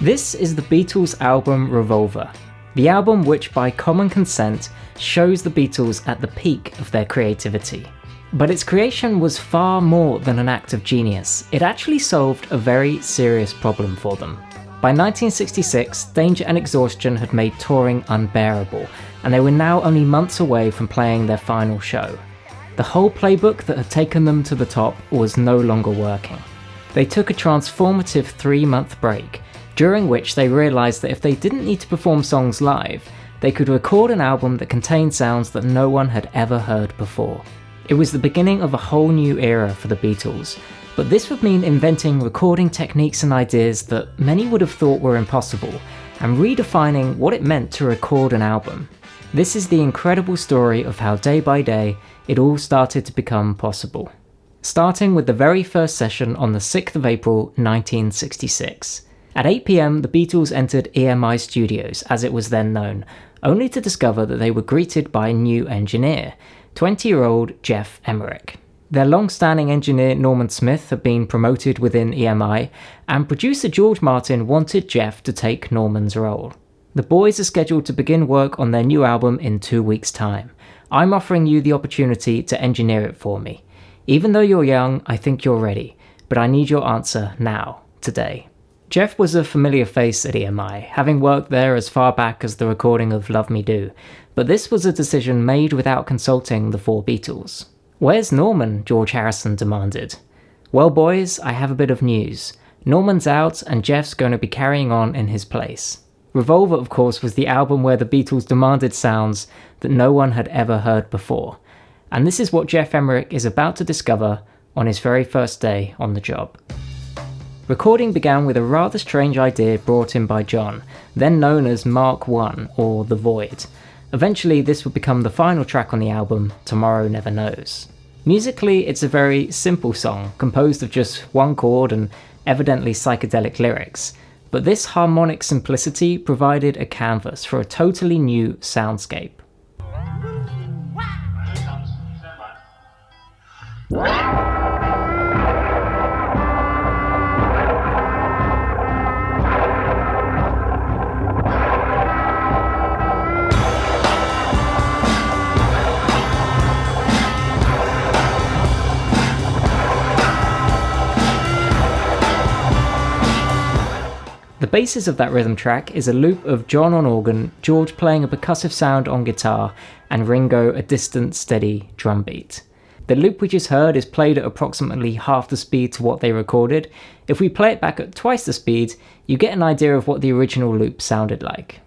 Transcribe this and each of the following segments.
This is the Beatles album Revolver, the album which by common consent shows the Beatles at the peak of their creativity. But its creation was far more than an act of genius. It actually solved a very serious problem for them. By 1966, danger and exhaustion had made touring unbearable, and they were now only months away from playing their final show. The whole playbook that had taken them to the top was no longer working. They took a transformative 3-month break, during which they realised that if they didn't need to perform songs live, they could record an album that contained sounds that no one had ever heard before. It was the beginning of a whole new era for the Beatles, but this would mean inventing recording techniques and ideas that many would have thought were impossible, and redefining what it meant to record an album. This is the incredible story of how day by day it all started to become possible. Starting with the very first session on the 6th of April 1966. At 8 PM, the Beatles entered EMI Studios, as it was then known, only to discover that they were greeted by a new engineer, 20-year-old Geoff Emerick. Their long-standing engineer Norman Smith had been promoted within EMI, and producer George Martin wanted Geoff to take Norman's role. The boys are scheduled to begin work on their new album in 2 weeks' time. I'm offering you the opportunity to engineer it for me. Even though you're young, I think you're ready, but I need your answer now, today. Geoff was a familiar face at EMI, having worked there as far back as the recording of Love Me Do, but this was a decision made without consulting the 4 Beatles. "Where's Norman?" George Harrison demanded. "Well boys, I have a bit of news. Norman's out and Geoff's going to be carrying on in his place." Revolver, of course, was the album where the Beatles demanded sounds that no one had ever heard before, and this is what Geoff Emerick is about to discover on his very first day on the job. Recording began with a rather strange idea brought in by John, then known as Mark I, or The Void. Eventually this would become the final track on the album, Tomorrow Never Knows. Musically, it's a very simple song, composed of just one chord and evidently psychedelic lyrics, but this harmonic simplicity provided a canvas for a totally new soundscape. The basis of that rhythm track is a loop of John on organ, George playing a percussive sound on guitar, and Ringo a distant, steady drum beat. The loop we just heard is played at approximately half the speed to what they recorded. If we play it back at twice the speed, you get an idea of what the original loop sounded like.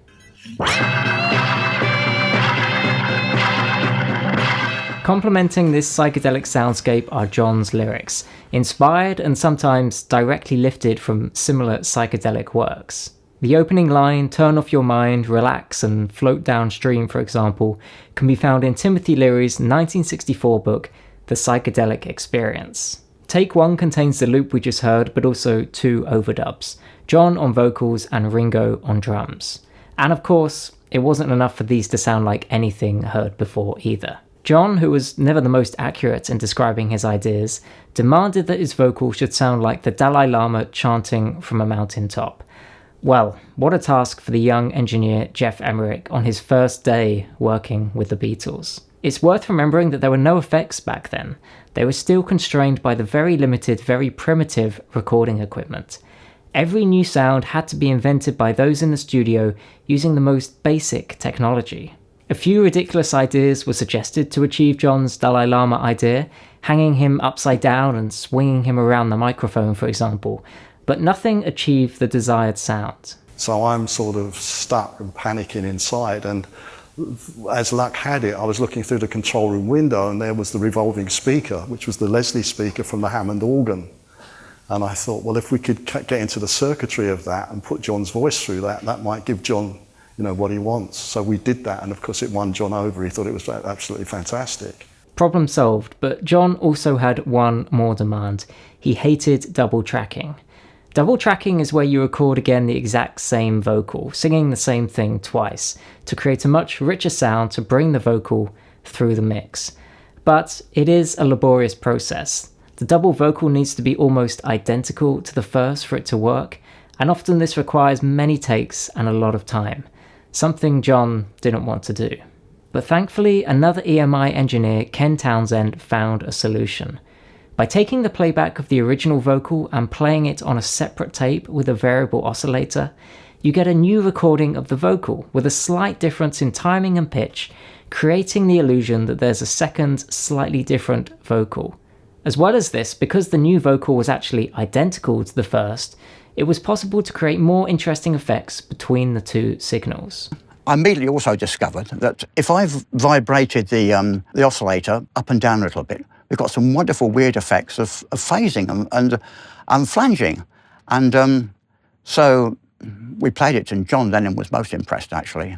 Complementing this psychedelic soundscape are John's lyrics, inspired and sometimes directly lifted from similar psychedelic works. The opening line, "Turn off your mind, relax and float downstream," for example, can be found in Timothy Leary's 1964 book, The Psychedelic Experience. Take 1 contains the loop we just heard, but also 2 overdubs, John on vocals and Ringo on drums. And of course, it wasn't enough for these to sound like anything heard before either. John, who was never the most accurate in describing his ideas, demanded that his vocal should sound like the Dalai Lama chanting from a mountaintop. Well, what a task for the young engineer Geoff Emerick on his first day working with the Beatles. It's worth remembering that there were no effects back then. They were still constrained by the very limited, very primitive recording equipment. Every new sound had to be invented by those in the studio using the most basic technology. A few ridiculous ideas were suggested to achieve John's Dalai Lama idea, hanging him upside down and swinging him around the microphone, for example, but nothing achieved the desired sound. So I'm sort of stuck and panicking inside, and as luck had it, I was looking through the control room window and there was the revolving speaker, which was the Leslie speaker from the Hammond organ. And I thought, well, if we could get into the circuitry of that and put John's voice through that, that might give John, what he wants. So we did that, and of course it won John over. He thought it was absolutely fantastic. Problem solved, but John also had one more demand. He hated double tracking. Double tracking is where you record again the exact same vocal, singing the same thing twice, to create a much richer sound to bring the vocal through the mix. But it is a laborious process. The double vocal needs to be almost identical to the first for it to work, and often this requires many takes and a lot of time, something John didn't want to do. But thankfully, another EMI engineer, Ken Townsend, found a solution. By taking the playback of the original vocal and playing it on a separate tape with a variable oscillator, you get a new recording of the vocal with a slight difference in timing and pitch, creating the illusion that there's a second, slightly different vocal. As well as this, because the new vocal was actually identical to the first, it was possible to create more interesting effects between the two signals. I immediately also discovered that if I've vibrated the oscillator up and down a little bit, we've got some wonderful weird effects of phasing and flanging. And so we played it, and John Lennon was most impressed, actually.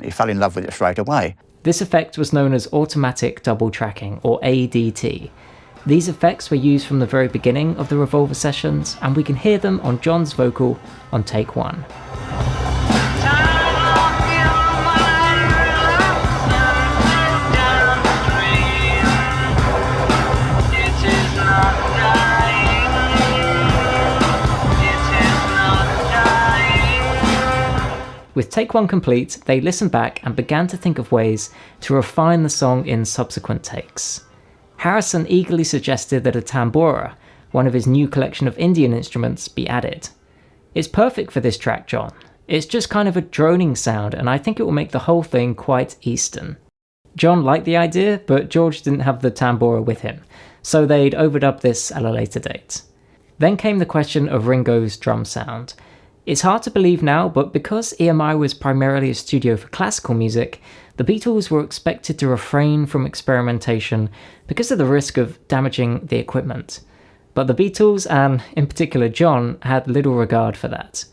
He fell in love with it straight away. This effect was known as automatic double tracking, or ADT. These effects were used from the very beginning of the Revolver sessions, and we can hear them on John's vocal on take 1. With take 1 complete, they listened back and began to think of ways to refine the song in subsequent takes. Harrison eagerly suggested that a tambura, one of his new collection of Indian instruments, be added. It's perfect for this track, John. It's just kind of a droning sound, and I think it will make the whole thing quite Eastern. John liked the idea, but George didn't have the tambura with him, so they'd overdub this at a later date. Then came the question of Ringo's drum sound. It's hard to believe now, but because EMI was primarily a studio for classical music, the Beatles were expected to refrain from experimentation because of the risk of damaging the equipment. But the Beatles, and in particular John, had little regard for that.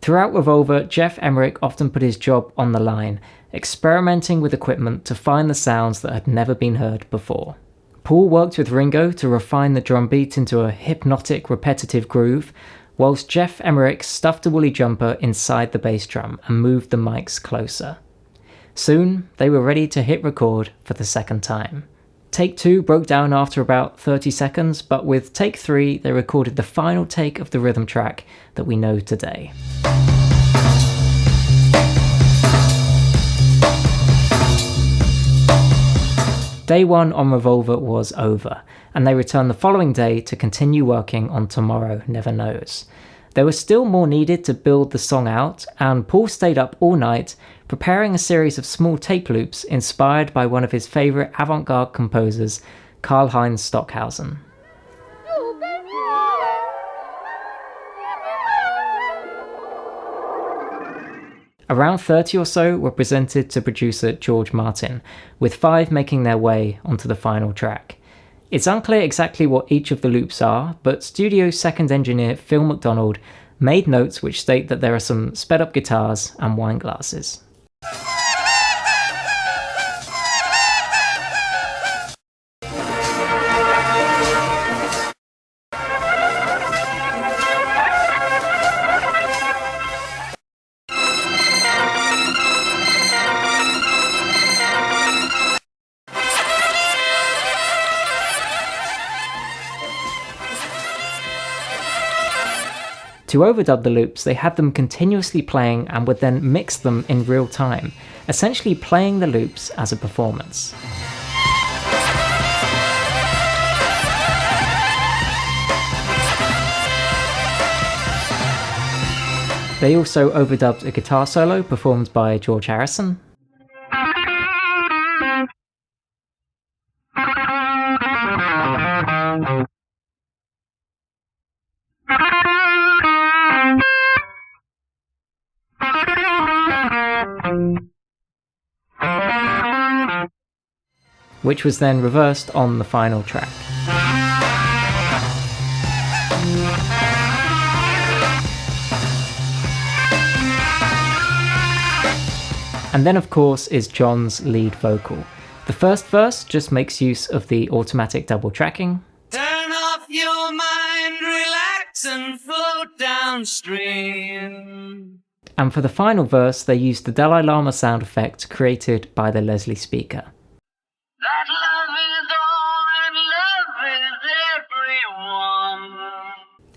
Throughout Revolver, Geoff Emerick often put his job on the line, experimenting with equipment to find the sounds that had never been heard before. Paul worked with Ringo to refine the drum beat into a hypnotic, repetitive groove, whilst Geoff Emerick stuffed a woolly jumper inside the bass drum and moved the mics closer. Soon, they were ready to hit record for the second time. Take 2 broke down after about 30 seconds, but with take 3, they recorded the final take of the rhythm track that we know today. Day 1 on Revolver was over, and they returned the following day to continue working on Tomorrow Never Knows. There was still more needed to build the song out, and Paul stayed up all night preparing a series of small tape loops inspired by one of his favourite avant-garde composers, Karlheinz Stockhausen. Around 30 or so were presented to producer George Martin, with 5 making their way onto the final track. It's unclear exactly what each of the loops are, but studio second engineer Phil McDonald made notes which state that there are some sped up guitars and wine glasses. To overdub the loops, they had them continuously playing and would then mix them in real time, essentially playing the loops as a performance. They also overdubbed a guitar solo performed by George Harrison. Which was then reversed on the final track. And then of course is John's lead vocal. The first verse just makes use of the automatic double tracking. Turn off your mind, relax and float downstream. And for the final verse, they used the Dalai Lama sound effect created by the Leslie speaker. That love is all and love is everyone.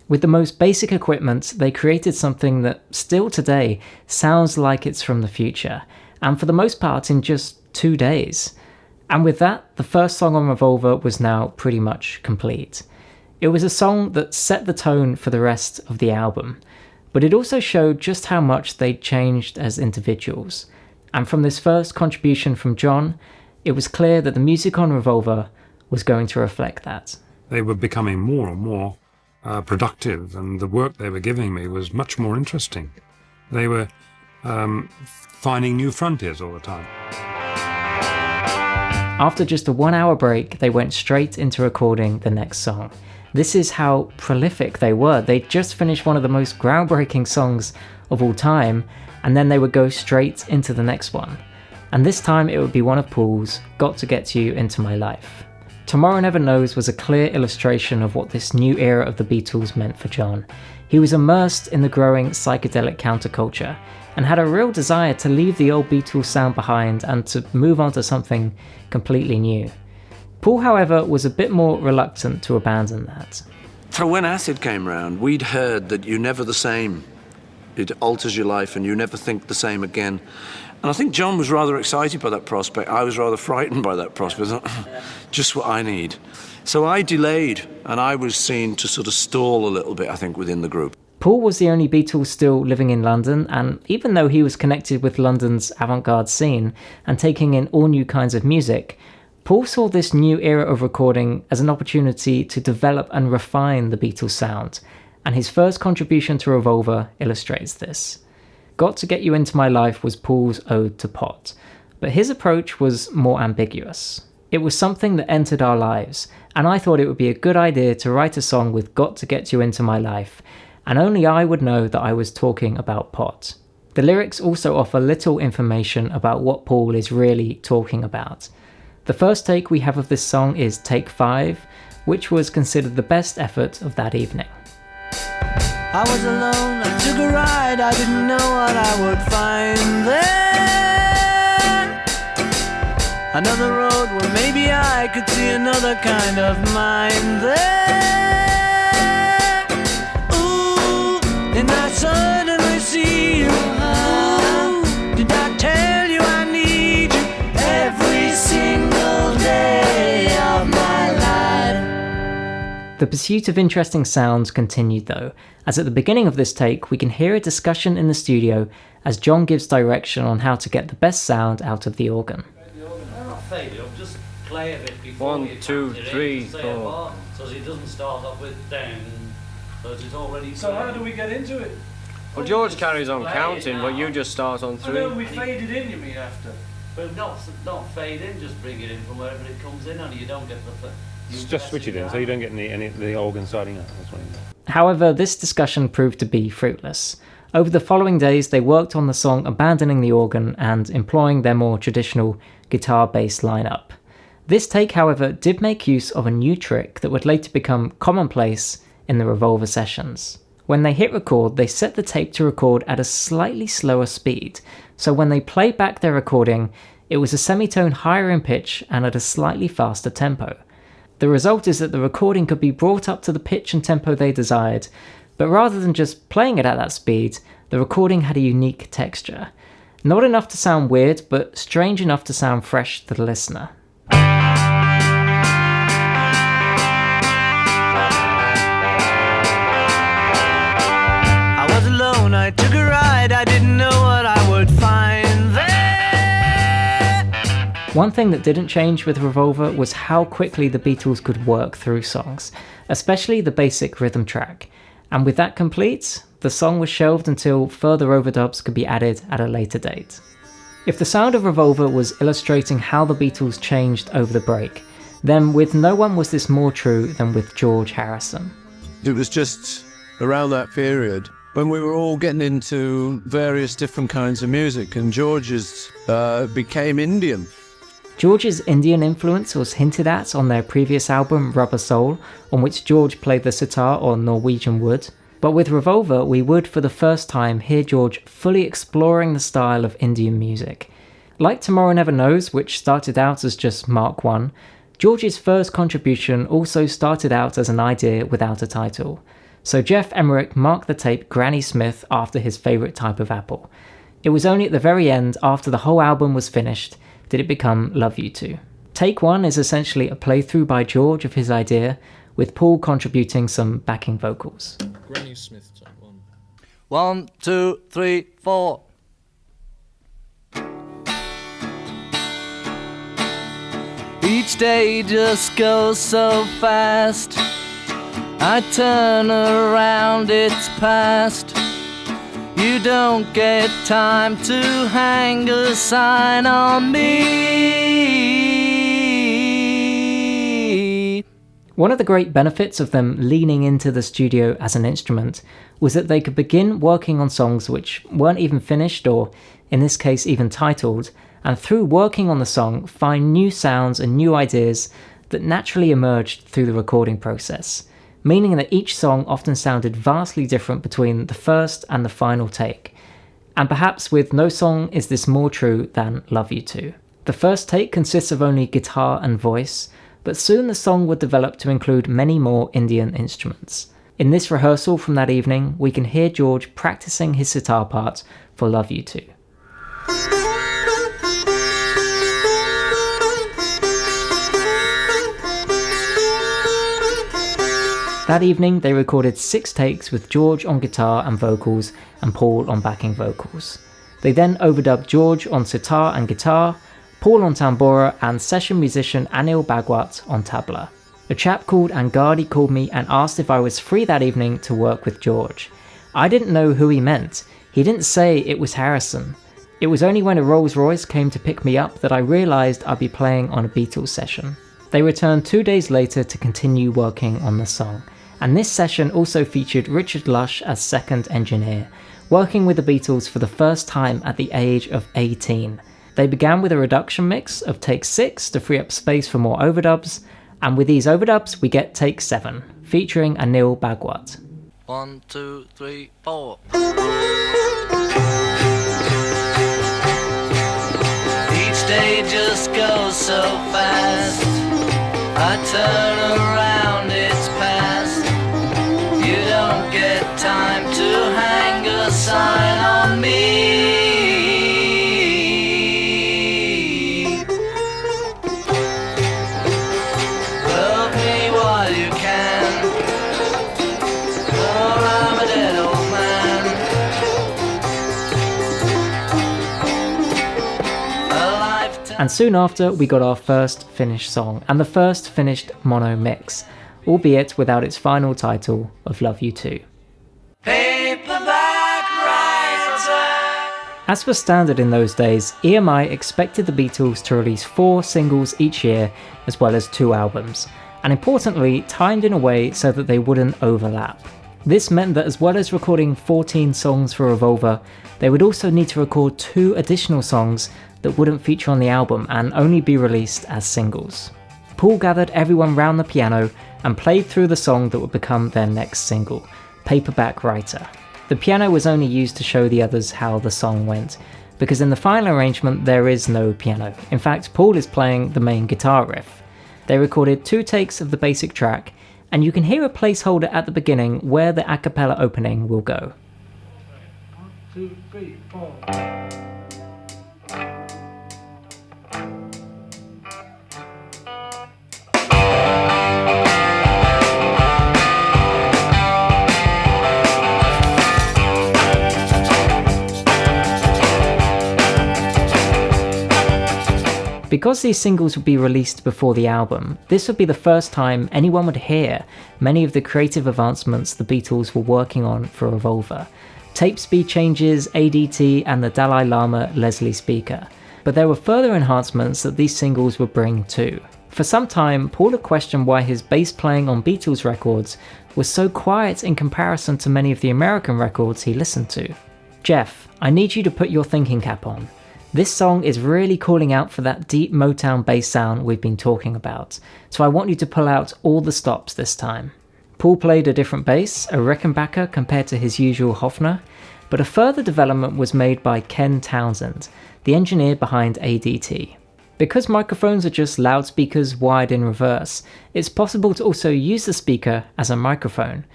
With the most basic equipment, they created something that still today sounds like it's from the future, and for the most part in just 2 days. And with that, the first song on Revolver was now pretty much complete. It was a song that set the tone for the rest of the album, but it also showed just how much they'd changed as individuals. And from this first contribution from John, it was clear that the music on Revolver was going to reflect that. They were becoming more and more productive, and the work they were giving me was much more interesting. They were finding new frontiers all the time. After just a 1 hour break, they went straight into recording the next song. This is how prolific they were. They'd just finished one of the most groundbreaking songs of all time, and then they would go straight into the next one. And this time it would be one of Paul's, Got to Get You Into My Life. Tomorrow Never Knows was a clear illustration of what this new era of the Beatles meant for John. He was immersed in the growing psychedelic counterculture and had a real desire to leave the old Beatles sound behind and to move on to something completely new. Paul, however, was a bit more reluctant to abandon that. So when acid came round, we'd heard that you're never the same. It alters your life and you never think the same again. And I think John was rather excited by that prospect. I was rather frightened by that prospect. Just what I need. So I delayed, and I was seen to sort of stall a little bit, I think, within the group. Paul was the only Beatle still living in London, and even though he was connected with London's avant-garde scene and taking in all new kinds of music, Paul saw this new era of recording as an opportunity to develop and refine the Beatles sound, and his first contribution to Revolver illustrates this. Got to Get You Into My Life was Paul's ode to pot, but his approach was more ambiguous. It was something that entered our lives, and I thought it would be a good idea to write a song with Got to Get You Into My Life, and only I would know that I was talking about pot. The lyrics also offer little information about what Paul is really talking about. The first take we have of this song is Take 5, which was considered the best effort of that evening. I was alone, I took a ride, I didn't know what I would find there. Another road where maybe I could see another kind of mind there. Ooh, and I suddenly see you. Did I tell you I need you every single day of my life? The pursuit of interesting sounds continued though, as at the beginning of this take we can hear a discussion in the studio as John gives direction on how to get the best sound out of the organ. Fade it up, just play a bit before 1, 2, 3, 4. So it doesn't start off with down, so it's already. So how do we get into it? Well, George carries on counting, but you just start on 3. No, we fade it in, you mean, after? But not fade in, just bring it in from wherever it comes in, and you don't get the. Just switch it in, so you don't get any the organ starting up. That's what I mean. However, this discussion proved to be fruitless. Over the following days they worked on the song abandoning the organ and employing their more traditional guitar-bass lineup. This take, however, did make use of a new trick that would later become commonplace in the Revolver sessions. When they hit record, they set the tape to record at a slightly slower speed, so when they played back their recording, it was a semitone higher in pitch and at a slightly faster tempo. The result is that the recording could be brought up to the pitch and tempo they desired, but rather than just playing it at that speed, the recording had a unique texture. Not enough to sound weird, but strange enough to sound fresh to the listener. I was alone, I took a ride, I didn't know what I would find there. One thing that didn't change with Revolver was how quickly the Beatles could work through songs, especially the basic rhythm track. And with that complete, the song was shelved until further overdubs could be added at a later date. If the sound of Revolver was illustrating how the Beatles changed over the break, then with no one was this more true than with George Harrison. It was just around that period when we were all getting into various different kinds of music, and George's became Indian. George's Indian influence was hinted at on their previous album Rubber Soul, on which George played the sitar on Norwegian wood. But with Revolver, we would for the first time hear George fully exploring the style of Indian music. Like Tomorrow Never Knows, which started out as just Mark I, George's first contribution also started out as an idea without a title. So Geoff Emerick marked the tape Granny Smith after his favourite type of apple. It was only at the very end, after the whole album was finished, did it become Love You To. Take 1 is essentially a playthrough by George of his idea, with Paul contributing some backing vocals. Granny Smith type 1. 1, 2, 3, 4. Each day just goes so fast. I turn around, it's past. You don't get time to hang a sign on me. One of the great benefits of them leaning into the studio as an instrument was that they could begin working on songs which weren't even finished, or in this case even titled, and through working on the song find new sounds and new ideas that naturally emerged through the recording process, meaning that each song often sounded vastly different between the first and the final take. And perhaps with no song is this more true than Love You To. The first take consists of only guitar and voice, but soon the song would develop to include many more Indian instruments. In this rehearsal from that evening, we can hear George practicing his sitar part for Love You To. That evening, they recorded 6 takes with George on guitar and vocals and Paul on backing vocals. They then overdubbed George on sitar and guitar, Paul on tambura, and session musician Anil Bhagwat on tabla. A chap called Angadi called me and asked if I was free that evening to work with George. I didn't know who he meant. He didn't say it was Harrison. It was only when a Rolls Royce came to pick me up that I realised I'd be playing on a Beatles session. They returned 2 days later to continue working on the song. And this session also featured Richard Lush as second engineer, working with the Beatles for the first time at the age of 18. They began with a reduction mix of take 6 to free up space for more overdubs, and with these overdubs we get take 7, featuring Anil Bhagwat. 1, 2, 3, 4. Each day just goes so fast. I turn around, it's past. You don't get time to hang a sign on me. Love me while you can, or I'm a dead old man. A lifetime. And soon after, we got our first finished song, and the first finished mono mix, albeit without its final title of Love You To. Paperback writer. As was standard in those days, EMI expected the Beatles to release 4 singles each year, as well as 2 albums, and importantly, timed in a way so that they wouldn't overlap. This meant that as well as recording 14 songs for Revolver, they would also need to record 2 additional songs that wouldn't feature on the album and only be released as singles. Paul gathered everyone round the piano and played through the song that would become their next single, Paperback Writer. The piano was only used to show the others how the song went, because in the final arrangement there is no piano. In fact, Paul is playing the main guitar riff. They recorded 2 takes of the basic track, and you can hear a placeholder at the beginning where the a cappella opening will go. 1, 2, 3, 4. Because these singles would be released before the album, this would be the first time anyone would hear many of the creative advancements the Beatles were working on for Revolver. Tape speed changes, ADT, and the Dalai Lama Leslie speaker. But there were further enhancements that these singles would bring too. For some time, Paul had questioned why his bass playing on Beatles records was so quiet in comparison to many of the American records he listened to. Geoff, I need you to put your thinking cap on. This song is really calling out for that deep Motown bass sound we've been talking about, so I want you to pull out all the stops this time. Paul played a different bass, a Rickenbacker compared to his usual Hofner, but a further development was made by Ken Townsend, the engineer behind ADT. Because microphones are just loudspeakers wired in reverse, it's possible to also use the speaker as a microphone.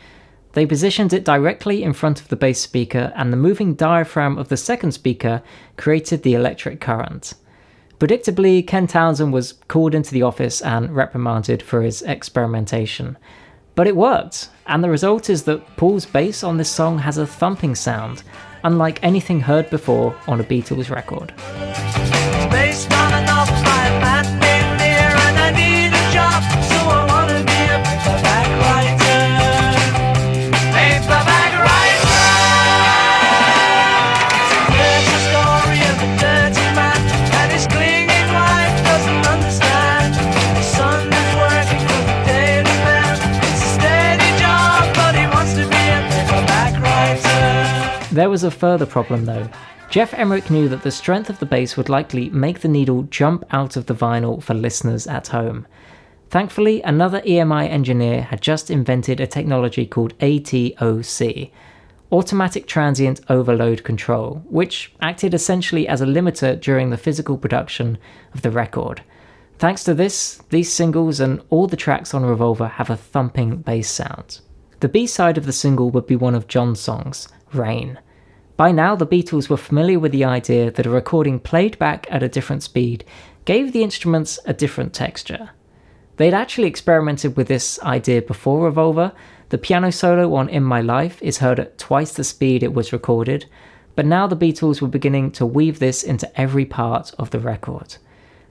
They positioned it directly in front of the bass speaker, and the moving diaphragm of the second speaker created the electric current. Predictably, Ken Townsend was called into the office and reprimanded for his experimentation. But it worked, and the result is that Paul's bass on this song has a thumping sound, unlike anything heard before on a Beatles record. Based on an office my man named Lear, and I need a job, so I wanna be a paperback writer. Paperback writer. It's a story of a dirty man and his clinging wife doesn't understand. His son is working for the Daily Mail. It's a steady job, but he wants to be a paperback writer. There was a further problem though. Geoff Emerick knew that the strength of the bass would likely make the needle jump out of the vinyl for listeners at home. Thankfully, another EMI engineer had just invented a technology called ATOC, Automatic Transient Overload Control, which acted essentially as a limiter during the physical production of the record. Thanks to this, these singles and all the tracks on Revolver have a thumping bass sound. The B-side of the single would be one of John's songs, Rain. By now, the Beatles were familiar with the idea that a recording played back at a different speed gave the instruments a different texture. They'd actually experimented with this idea before Revolver. The piano solo on In My Life is heard at twice the speed it was recorded, but now the Beatles were beginning to weave this into every part of the record.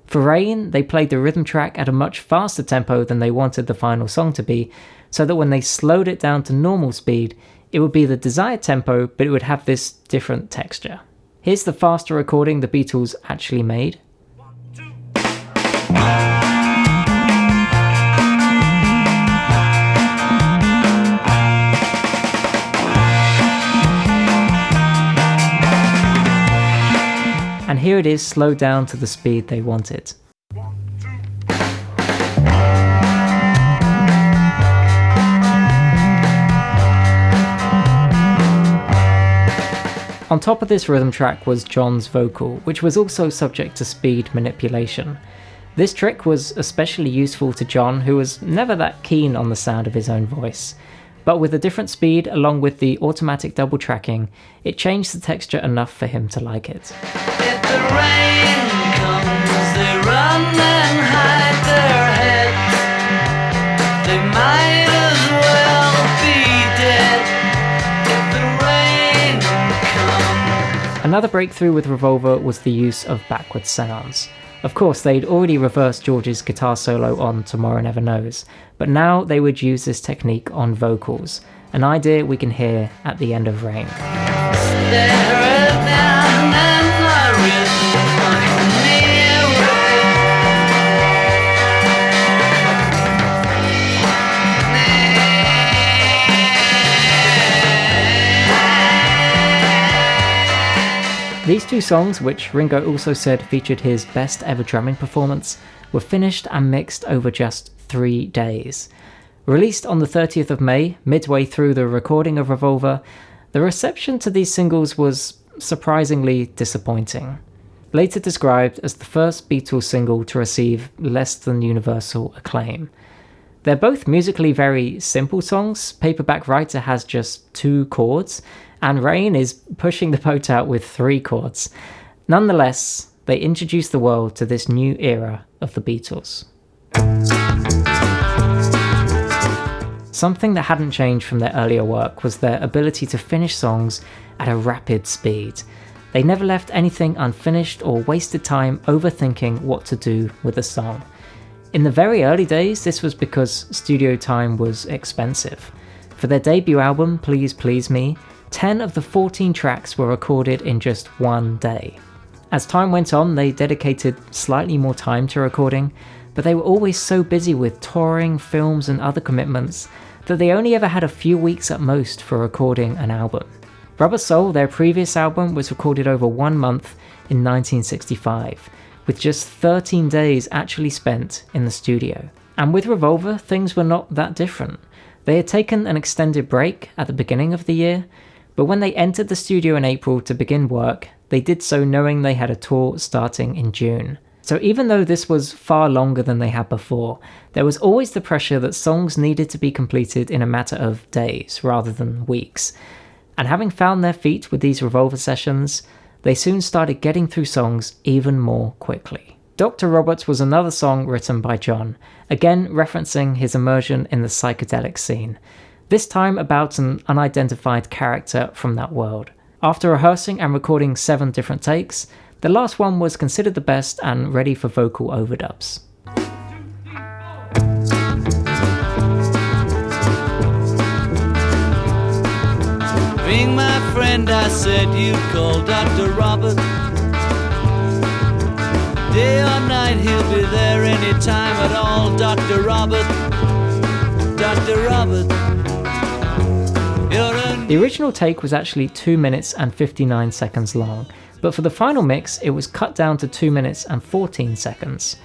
For Rain, they played the rhythm track at a much faster tempo than they wanted the final song to be, so that when they slowed it down to normal speed, it would be the desired tempo, but it would have this different texture. Here's the faster recording the Beatles actually made. And here it is slowed down to the speed they wanted. On top of this rhythm track was John's vocal, which was also subject to speed manipulation. This trick was especially useful to John, who was never that keen on the sound of his own voice. But with a different speed, along with the automatic double tracking, it changed the texture enough for him to like it. If the rain comes, they run and hide their heads. They might as well be dead. If the rain comes. Another breakthrough with Revolver was the use of backwards sounds. Of course, they'd already reversed George's guitar solo on Tomorrow Never Knows, but now they would use this technique on vocals, an idea we can hear at the end of Rain. These two songs, which Ringo also said featured his best ever drumming performance, were finished and mixed over just 3 days. Released on the 30th of May, midway through the recording of Revolver, the reception to these singles was surprisingly disappointing. Later described as the first Beatles single to receive less than universal acclaim. They're both musically very simple songs. Paperback Writer has just 2 chords, and Rain is pushing the boat out with 3 chords. Nonetheless, they introduced the world to this new era of the Beatles. Something that hadn't changed from their earlier work was their ability to finish songs at a rapid speed. They never left anything unfinished or wasted time overthinking what to do with a song. In the very early days, this was because studio time was expensive. For their debut album, Please Please Me, 10 of the 14 tracks were recorded in just 1 day. As time went on, they dedicated slightly more time to recording, but they were always so busy with touring, films and other commitments that they only ever had a few weeks at most for recording an album. Rubber Soul, their previous album, was recorded over 1 month in 1965, with just 13 days actually spent in the studio. And with Revolver, things were not that different. They had taken an extended break at the beginning of the year, but when they entered the studio in April to begin work, they did so knowing they had a tour starting in June. So even though this was far longer than they had before, there was always the pressure that songs needed to be completed in a matter of days rather than weeks. And having found their feet with these Revolver sessions, they soon started getting through songs even more quickly. Dr. Robert was another song written by John, again referencing his immersion in the psychedelic scene, this time about an unidentified character from that world. After rehearsing and recording 7 different takes, the last one was considered the best and ready for vocal overdubs. Ring my friend, I said you call Dr. Robert. Day or night, he'll be there anytime at all. Dr. Robert, Dr. Robert. The original take was actually 2 minutes and 59 seconds long, but for the final mix it was cut down to 2 minutes and 14 seconds.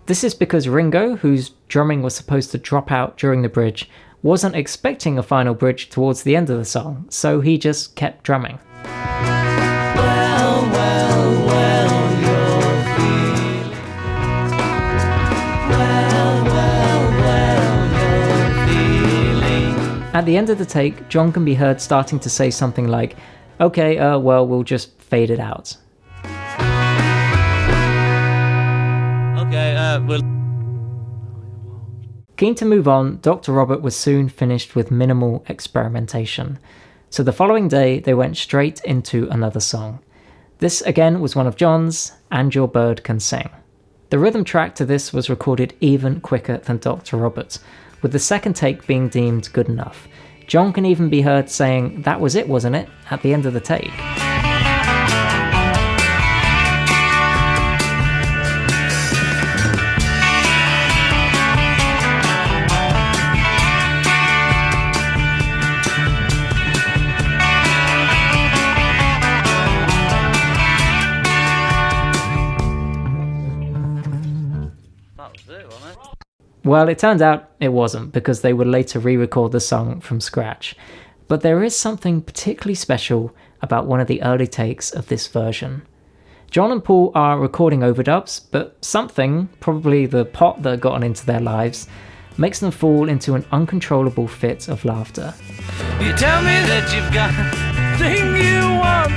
This is because Ringo, whose drumming was supposed to drop out during the bridge, wasn't expecting a final bridge towards the end of the song, so he just kept drumming. Well, well, well, you're feeling. Well, well, well, you're feeling. At the end of the take, John can be heard starting to say something like, okay, well, we'll just fade it out. Okay, we'll... Keen to move on, Dr. Robert was soon finished with minimal experimentation. So the following day, they went straight into another song. This again was one of John's, And Your Bird Can Sing. The rhythm track to this was recorded even quicker than Dr. Robert, with the second take being deemed good enough. John can even be heard saying, "That was it, wasn't it?" at the end of the take. Well, it turned out it wasn't, because they would later re-record the song from scratch. But there is something particularly special about one of the early takes of this version. John and Paul are recording overdubs, but something, probably the pot that had gotten into their lives, makes them fall into an uncontrollable fit of laughter. You tell me that you've got a thing you want,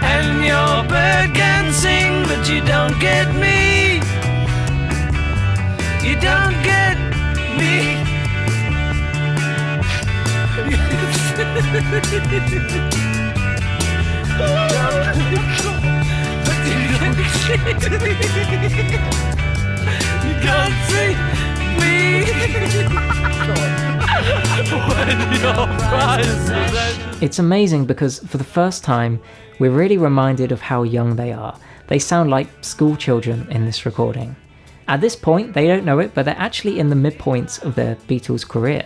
and your bird can sing, but you don't get me. You don't get me. You can't see me. It's amazing because for the first time, we're really reminded of how young they are. They sound like school children in this recording. At this point, they don't know it, but they're actually in the midpoint of their Beatles career.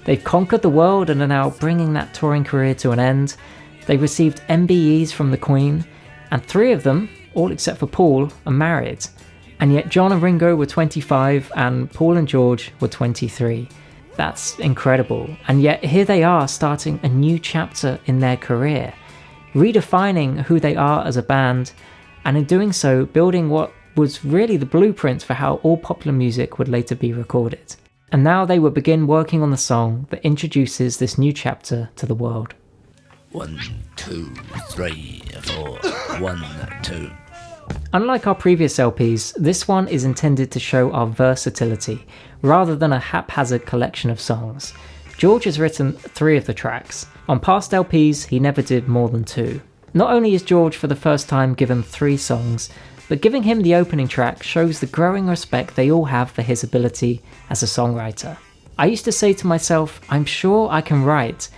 They've conquered the world and are now bringing that touring career to an end. They received MBEs from the Queen, and 3 of them, all except for Paul, are married. And yet John and Ringo were 25 and Paul and George were 23. That's incredible. And yet here they are starting a new chapter in their career, redefining who they are as a band, and in doing so building what was really the blueprint for how all popular music would later be recorded. And now they would begin working on the song that introduces this new chapter to the world. 1, 2, 3, 4, 1, 2. Unlike our previous LPs, this one is intended to show our versatility, rather than a haphazard collection of songs. George has written 3 of the tracks. On past LPs, he never did more than 2. Not only is George for the first time given 3 songs, but giving him the opening track shows the growing respect they all have for his ability as a songwriter. I used to say to myself, I'm sure I can write,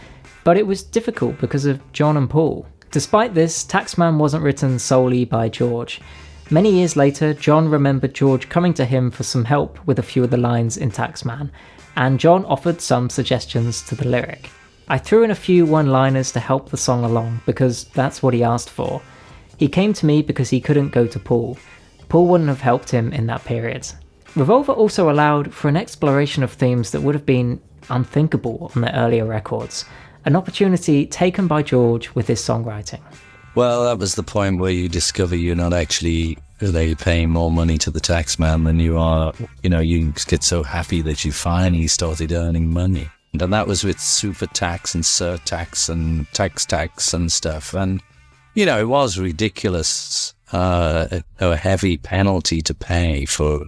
but it was difficult because of John and Paul. Despite this, Taxman wasn't written solely by George. Many years later, John remembered George coming to him for some help with a few of the lines in Taxman, and John offered some suggestions to the lyric. I threw in a few one-liners to help the song along because that's what he asked for. He came to me because he couldn't go to Paul. Paul wouldn't have helped him in that period. Revolver also allowed for an exploration of themes that would have been unthinkable on their earlier records, an opportunity taken by George with his songwriting. Well, that was the point where you discover you're not actually they're paying more money to the tax man than you are. You know, you get so happy that you finally started earning money. And that was with super tax and surtax and tax and stuff. And, you know, it was ridiculous, a heavy penalty to pay for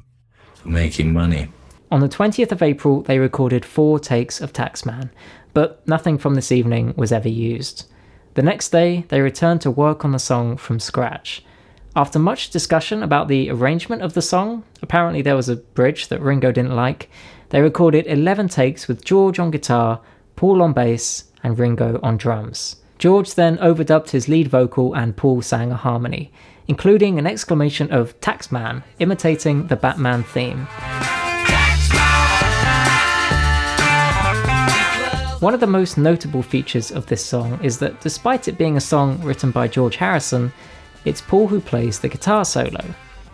making money. On the 20th of April, they recorded 4 takes of Taxman, but nothing from this evening was ever used. The next day, they returned to work on the song from scratch. After much discussion about the arrangement of the song, apparently there was a bridge that Ringo didn't like, they recorded 11 takes with George on guitar, Paul on bass, and Ringo on drums. George then overdubbed his lead vocal and Paul sang a harmony, including an exclamation of Taxman, imitating the Batman theme. One of the most notable features of this song is that despite it being a song written by George Harrison, it's Paul who plays the guitar solo.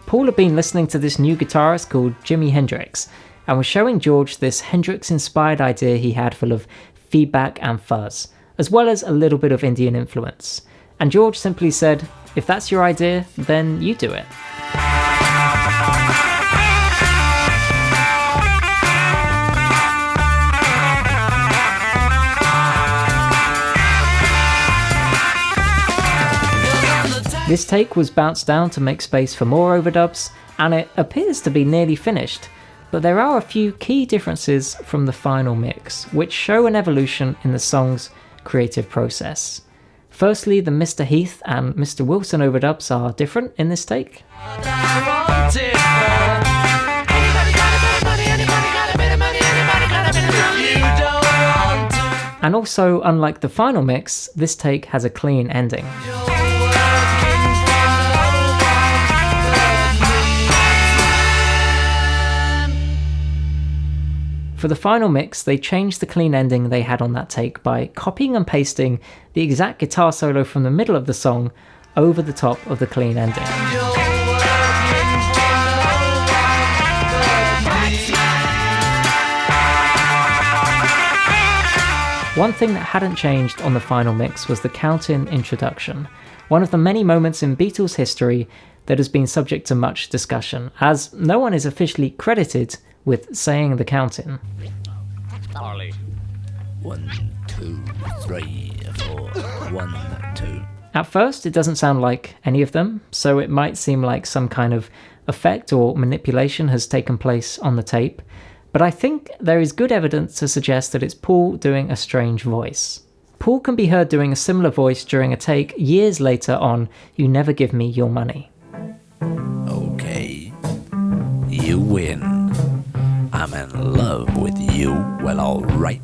Paul had been listening to this new guitarist called Jimi Hendrix, and was showing George this Hendrix-inspired idea he had full of feedback and fuzz, as well as a little bit of Indian influence. And George simply said, "If that's your idea, then you do it." This take was bounced down to make space for more overdubs, and it appears to be nearly finished, but there are a few key differences from the final mix, which show an evolution in the song's creative process. Firstly, the Mr. Heath and Mr. Wilson overdubs are different in this take. And also, unlike the final mix, this take has a clean ending. For the final mix, they changed the clean ending they had on that take by copying and pasting the exact guitar solo from the middle of the song over the top of the clean ending. One thing that hadn't changed on the final mix was the count-in introduction, one of the many moments in Beatles history that has been subject to much discussion, as no one is officially credited with saying the count-in. Charlie. 1, 2, 3, 4. 1, 2. At first, it doesn't sound like any of them, so it might seem like some kind of effect or manipulation has taken place on the tape, but I think there is good evidence to suggest that it's Paul doing a strange voice. Paul can be heard doing a similar voice during a take years later on You Never Give Me Your Money. Okay, you win. I'm in love with you. Well, all right.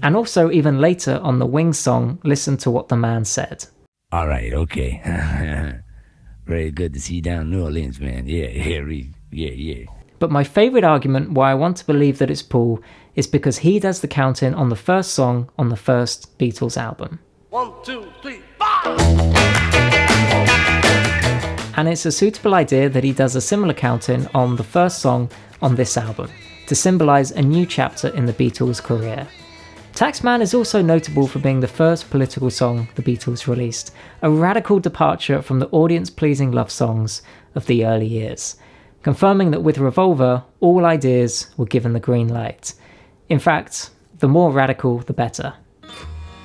And also even later on the Wings song, Listen to What the Man Said. All right, okay. Very good to see you down in New Orleans, man. Yeah. But my favourite argument why I want to believe that it's Paul is because he does the count-in on the first song on the first Beatles album. 1, 2, 3, 4! And it's a suitable idea that he does a similar count-in on the first song on this album, to symbolise a new chapter in the Beatles' career. Taxman is also notable for being the first political song the Beatles released, a radical departure from the audience-pleasing love songs of the early years, confirming that with Revolver, all ideas were given the green light. In fact, the more radical, the better.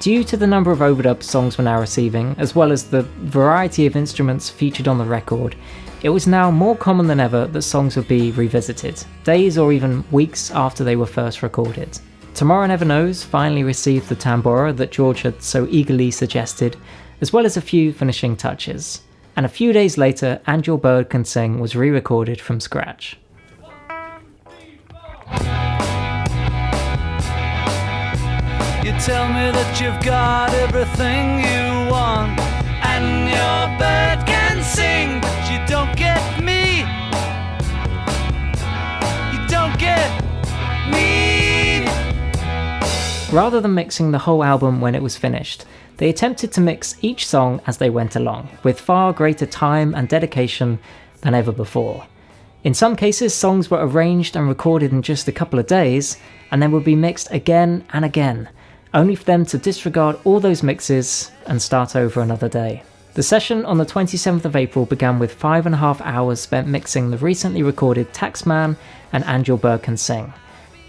Due to the number of overdubs songs were now receiving, as well as the variety of instruments featured on the record, it was now more common than ever that songs would be revisited, days or even weeks after they were first recorded. Tomorrow Never Knows finally received the tambora that George had so eagerly suggested, as well as a few finishing touches. And a few days later, And Your Bird Can Sing was re-recorded from scratch. You tell me that you've got everything you want, and your bird can sing, but you don't get me. You don't get me. Rather than mixing the whole album when it was finished, they attempted to mix each song as they went along, with far greater time and dedication than ever before. In some cases, songs were arranged and recorded in just a couple of days, and then would be mixed again and again, only for them to disregard all those mixes and start over another day. The session on the 27th of April began with 5.5 hours spent mixing the recently recorded Taxman and Angel Bird Can Sing,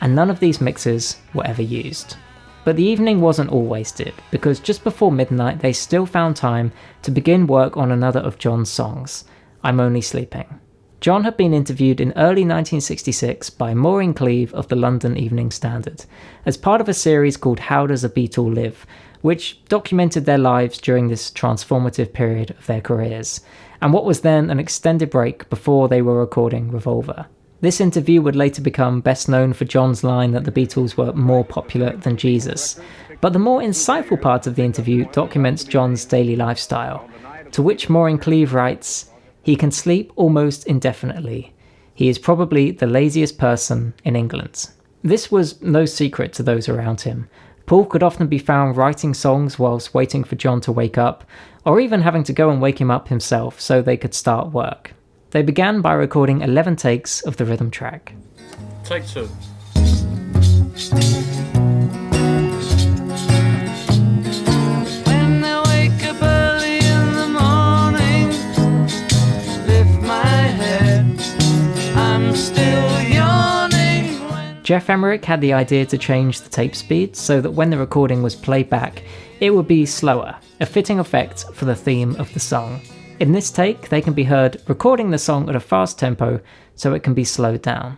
and none of these mixes were ever used. But the evening wasn't all wasted, because just before midnight they still found time to begin work on another of John's songs, I'm Only Sleeping. John had been interviewed in early 1966 by Maureen Cleave of the London Evening Standard, as part of a series called How Does a Beatle Live, which documented their lives during this transformative period of their careers, and what was then an extended break before they were recording Revolver. This interview would later become best known for John's line that the Beatles were more popular than Jesus, but the more insightful part of the interview documents John's daily lifestyle, to which Maureen Cleave writes, "He can sleep almost indefinitely. He is probably the laziest person in England." This was no secret to those around him. Paul could often be found writing songs whilst waiting for John to wake up, or even having to go and wake him up himself so they could start work. They began by recording 11 takes of the rhythm track. Take 2. When I wake up early in the morning, lift my head, I'm still yawning. Geoff Emerick had the idea to change the tape speed so that when the recording was played back, it would be slower, a fitting effect for the theme of the song. In this take, they can be heard recording the song at a fast tempo so it can be slowed down.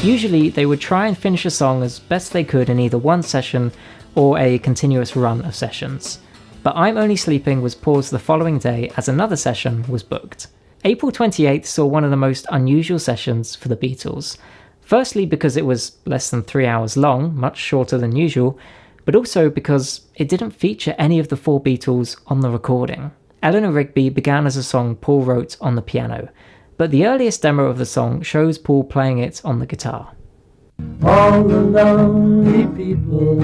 Usually, they would try and finish a song as best they could in either one session or a continuous run of sessions. But I'm Only Sleeping was paused the following day as another session was booked. April 28th saw one of the most unusual sessions for the Beatles. Firstly because it was less than 3 hours long, much shorter than usual, but also because it didn't feature any of the 4 Beatles on the recording. Eleanor Rigby began as a song Paul wrote on the piano, but the earliest demo of the song shows Paul playing it on the guitar. All the lonely people,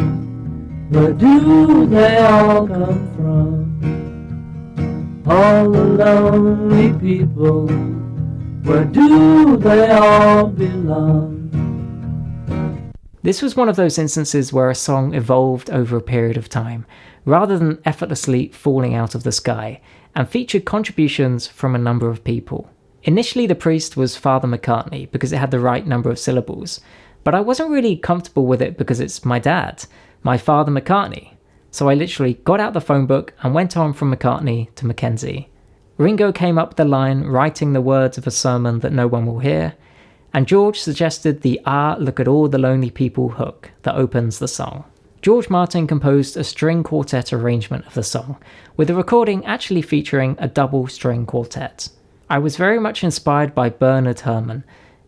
where do they all come from? All the lonely people, where do they all belong? This was one of those instances where a song evolved over a period of time, rather than effortlessly falling out of the sky, and featured contributions from a number of people. Initially the priest was Father McCartney because it had the right number of syllables, but I wasn't really comfortable with it because it's my dad, my Father McCartney. So I literally got out the phone book and went on from McCartney to Mackenzie. Ringo came up the line writing the words of a sermon that no one will hear, and George suggested the "Ah, look at all the lonely people" hook that opens the song. George Martin composed a string quartet arrangement of the song, with the recording actually featuring a double string quartet. I was very much inspired by Bernard Herrmann,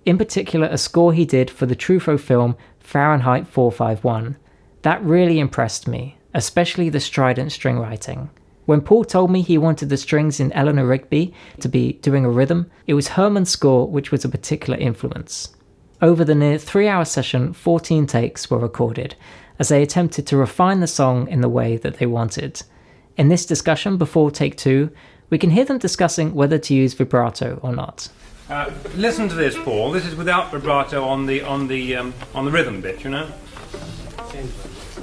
in particular a score he did for the Truffaut film Fahrenheit 451. That really impressed me, especially the strident string writing. When Paul told me he wanted the strings in Eleanor Rigby to be doing a rhythm, it was Herrmann's score which was a particular influence. Over the near 3-hour session, 14 takes were recorded, as they attempted to refine the song in the way that they wanted. In this discussion before take 2, we can hear them discussing whether to use vibrato or not. Listen to this, Paul. This is without vibrato on the rhythm bit, you know.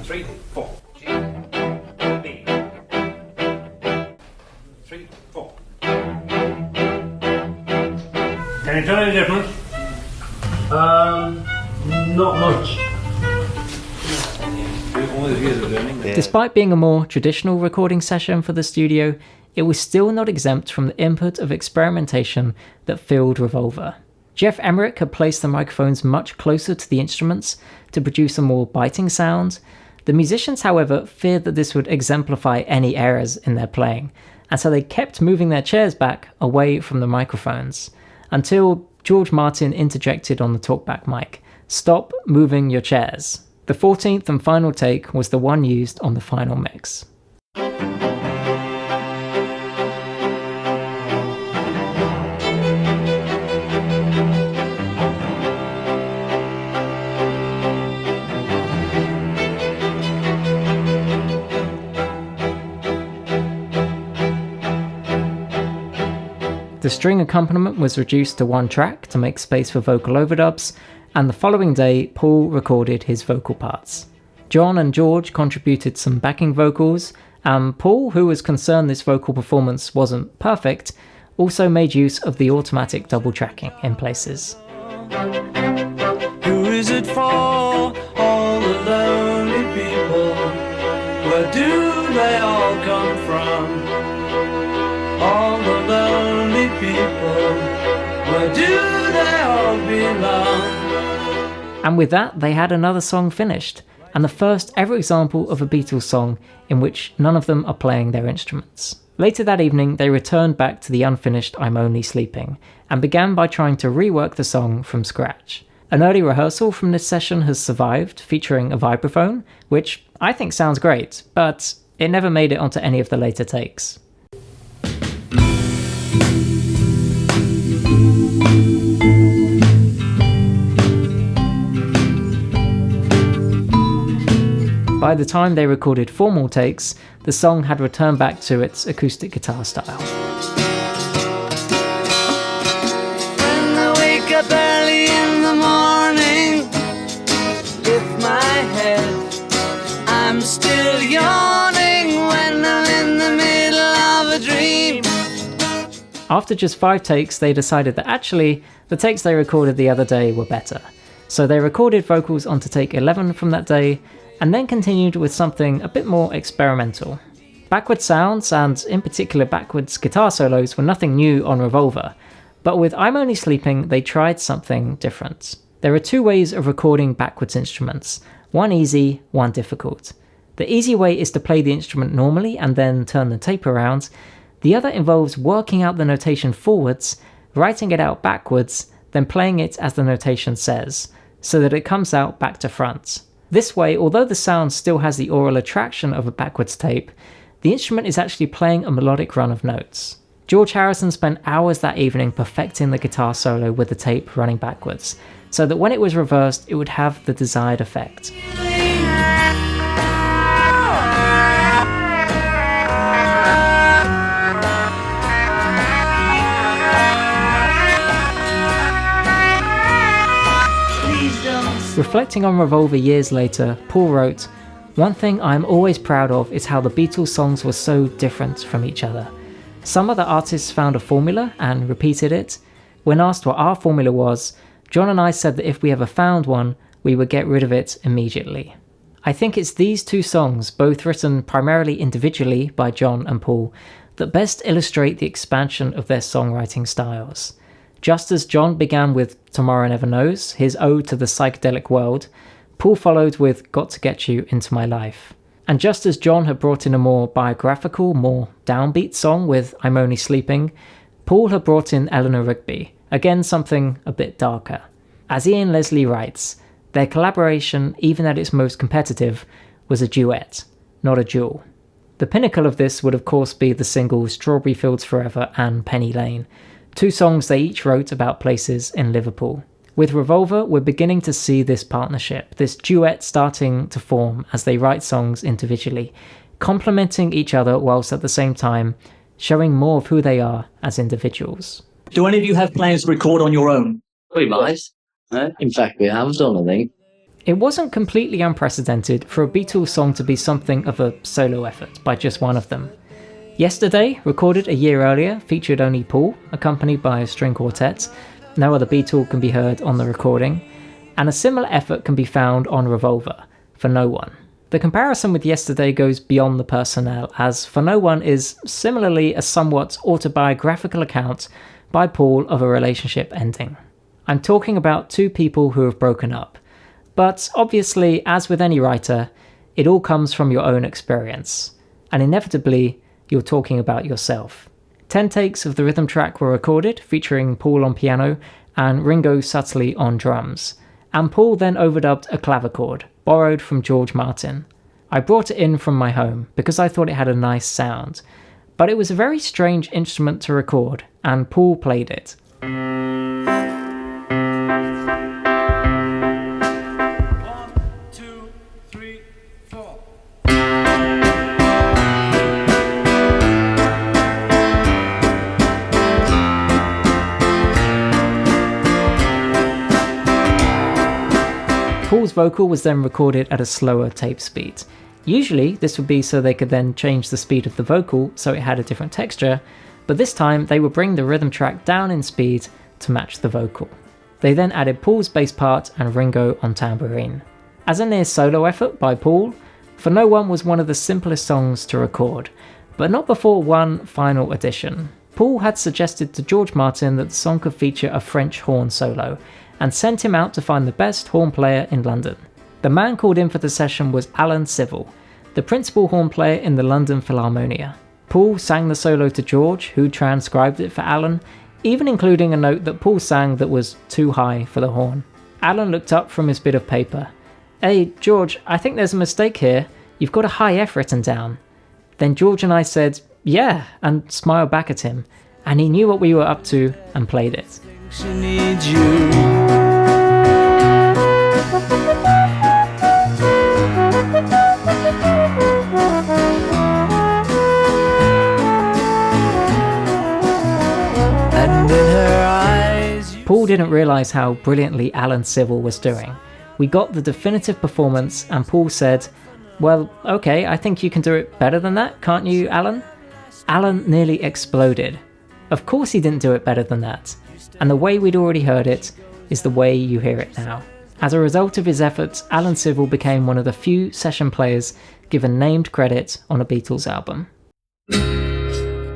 3, 4. G, B. 3, 4. Can you tell any difference? Not much. All these years of learning. Despite being a more traditional recording session for the studio, it was still not exempt from the input of experimentation that filled Revolver. Geoff Emerick had placed the microphones much closer to the instruments to produce a more biting sound. The musicians, however, feared that this would exemplify any errors in their playing, and so they kept moving their chairs back away from the microphones, until George Martin interjected on the talkback mic, "Stop moving your chairs." The 14th and final take was the one used on the final mix. The string accompaniment was reduced to one track to make space for vocal overdubs, and the following day, Paul recorded his vocal parts. John and George contributed some backing vocals, and Paul, who was concerned this vocal performance wasn't perfect, also made use of the automatic double tracking in places. Who is it for? All the lonely people. Where do they all come from? All the lonely people. Where do they all belong? And with that, they had another song finished, and the first ever example of a Beatles song in which none of them are playing their instruments. Later that evening, they returned back to the unfinished I'm Only Sleeping, and began by trying to rework the song from scratch. An early rehearsal from this session has survived, featuring a vibraphone, which I think sounds great, but it never made it onto any of the later takes. By the time they recorded 4 more takes, the song had returned back to its acoustic guitar style. When I wake up early in the morning, lift my head, I'm still yawning when I'm in the middle of a dream. After just 5 takes, they decided that actually, the takes they recorded the other day were better. So they recorded vocals onto take 11 from that day, and then continued with something a bit more experimental. Backwards sounds, and in particular backwards guitar solos, were nothing new on Revolver, but with I'm Only Sleeping they tried something different. There are 2 ways of recording backwards instruments, one easy, one difficult. The easy way is to play the instrument normally and then turn the tape around. The other involves working out the notation forwards, writing it out backwards, then playing it as the notation says, so that it comes out back to front. This way, although the sound still has the aural attraction of a backwards tape, the instrument is actually playing a melodic run of notes. George Harrison spent hours that evening perfecting the guitar solo with the tape running backwards, so that when it was reversed it would have the desired effect. Reflecting on Revolver years later, Paul wrote, "One thing I'm always proud of is how the Beatles songs were so different from each other. Some other artists found a formula and repeated it. When asked what our formula was, John and I said that if we ever found one, we would get rid of it immediately." I think it's these 2 songs, both written primarily individually by John and Paul, that best illustrate the expansion of their songwriting styles. Just as John began with Tomorrow Never Knows, his ode to the psychedelic world, Paul followed with Got to Get You Into My Life. And just as John had brought in a more biographical, more downbeat song with I'm Only Sleeping, Paul had brought in Eleanor Rigby, again something a bit darker. As Ian Leslie writes, their collaboration, even at its most competitive, was a duet, not a duel. The pinnacle of this would of course be the singles Strawberry Fields Forever and Penny Lane, 2 songs they each wrote about places in Liverpool. With Revolver, we're beginning to see this partnership, this duet starting to form as they write songs individually, complementing each other whilst at the same time showing more of who they are as individuals. Do any of you have plans to record on your own? We might. In fact, we have done, I think. It wasn't completely unprecedented for a Beatles song to be something of a solo effort by just one of them. Yesterday, recorded a year earlier, featured only Paul, accompanied by a string quartet. No other Beatle can be heard on the recording, and a similar effort can be found on Revolver, For No One. The comparison with Yesterday goes beyond the personnel, as For No One is similarly a somewhat autobiographical account by Paul of a relationship ending. I'm talking about 2 people who have broken up, but obviously, as with any writer, it all comes from your own experience, and inevitably, you're talking about yourself. 10 takes of the rhythm track were recorded, featuring Paul on piano and Ringo subtly on drums, and Paul then overdubbed a clavichord, borrowed from George Martin. I brought it in from my home because I thought it had a nice sound, but it was a very strange instrument to record, and Paul played it. Ringo's vocal was then recorded at a slower tape speed. Usually, this would be so they could then change the speed of the vocal so it had a different texture, but this time they would bring the rhythm track down in speed to match the vocal. They then added Paul's bass part and Ringo on tambourine. As a near solo effort by Paul, For No One was one of the simplest songs to record, but not before one final addition. Paul had suggested to George Martin that the song could feature a French horn solo, and sent him out to find the best horn player in London. The man called in for the session was Alan Civil, the principal horn player in the London Philharmonia. Paul sang the solo to George, who transcribed it for Alan, even including a note that Paul sang that was too high for the horn. Alan looked up from his bit of paper. "Hey, George, I think there's a mistake here. You've got a high F written down." Then George and I said, "Yeah," and smiled back at him, and he knew what we were up to and played it. She needs you. And in her eyes, Paul didn't realise how brilliantly Alan Civil was doing. We got the definitive performance and Paul said, "Well, okay, I think you can do it better than that, can't you, Alan?" Alan nearly exploded. Of course he didn't do it better than that. And the way we'd already heard it is the way you hear it now. As a result of his efforts, Alan Civil became one of the few session players given named credit on a Beatles album.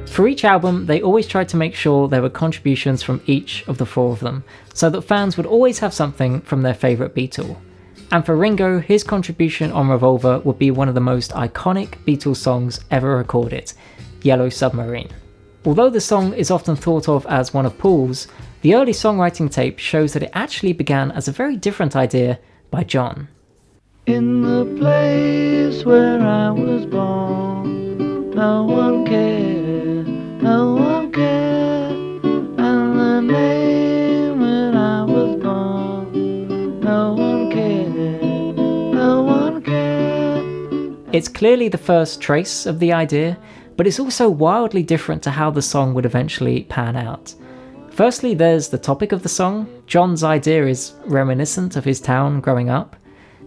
For each album, they always tried to make sure there were contributions from each of the four of them, so that fans would always have something from their favourite Beatle. And for Ringo, his contribution on Revolver would be one of the most iconic Beatles songs ever recorded, Yellow Submarine. Although the song is often thought of as one of Paul's, the early songwriting tape shows that it actually began as a very different idea by John. In the place where I was born, no one cared, no one cared. And the name when I was born, no one cared, no one cared. It's clearly the first trace of the idea, but it's also wildly different to how the song would eventually pan out. Firstly, there's the topic of the song. John's idea is reminiscent of his town growing up.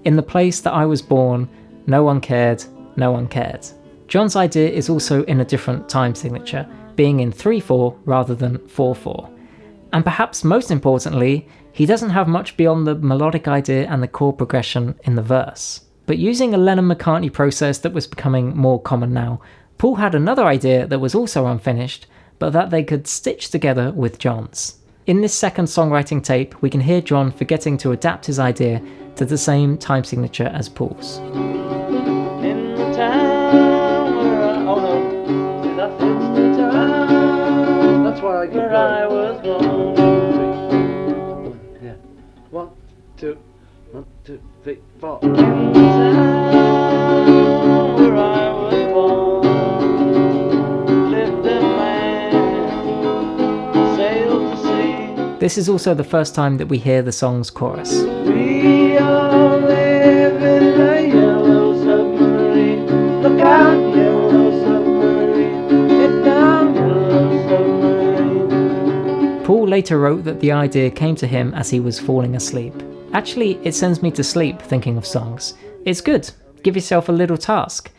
In the place that I was born, no one cared, no one cared. John's idea is also in a different time signature, being in 3/4 rather than 4/4. And perhaps most importantly, he doesn't have much beyond the melodic idea and the chord progression in the verse. But using a Lennon-McCartney process that was becoming more common now, Paul had another idea that was also unfinished, but that they could stitch together with John's. In this second songwriting tape, we can hear John forgetting to adapt his idea to the same time signature as Paul's. In the town where I, oh no, see that's it's the town. That's why I get where I was born. Yeah. 1, 2, 1, 2, 3, 4. In the town where I was born, lived a man, sailed to sea. This is also the first time that we hear the song's chorus. We all live in a yellow submarine. Look out, yellow submarine. Get down, yellow submarine. Paul later wrote that the idea came to him as he was falling asleep. Actually, it sends me to sleep thinking of songs. It's good. Give yourself a little task.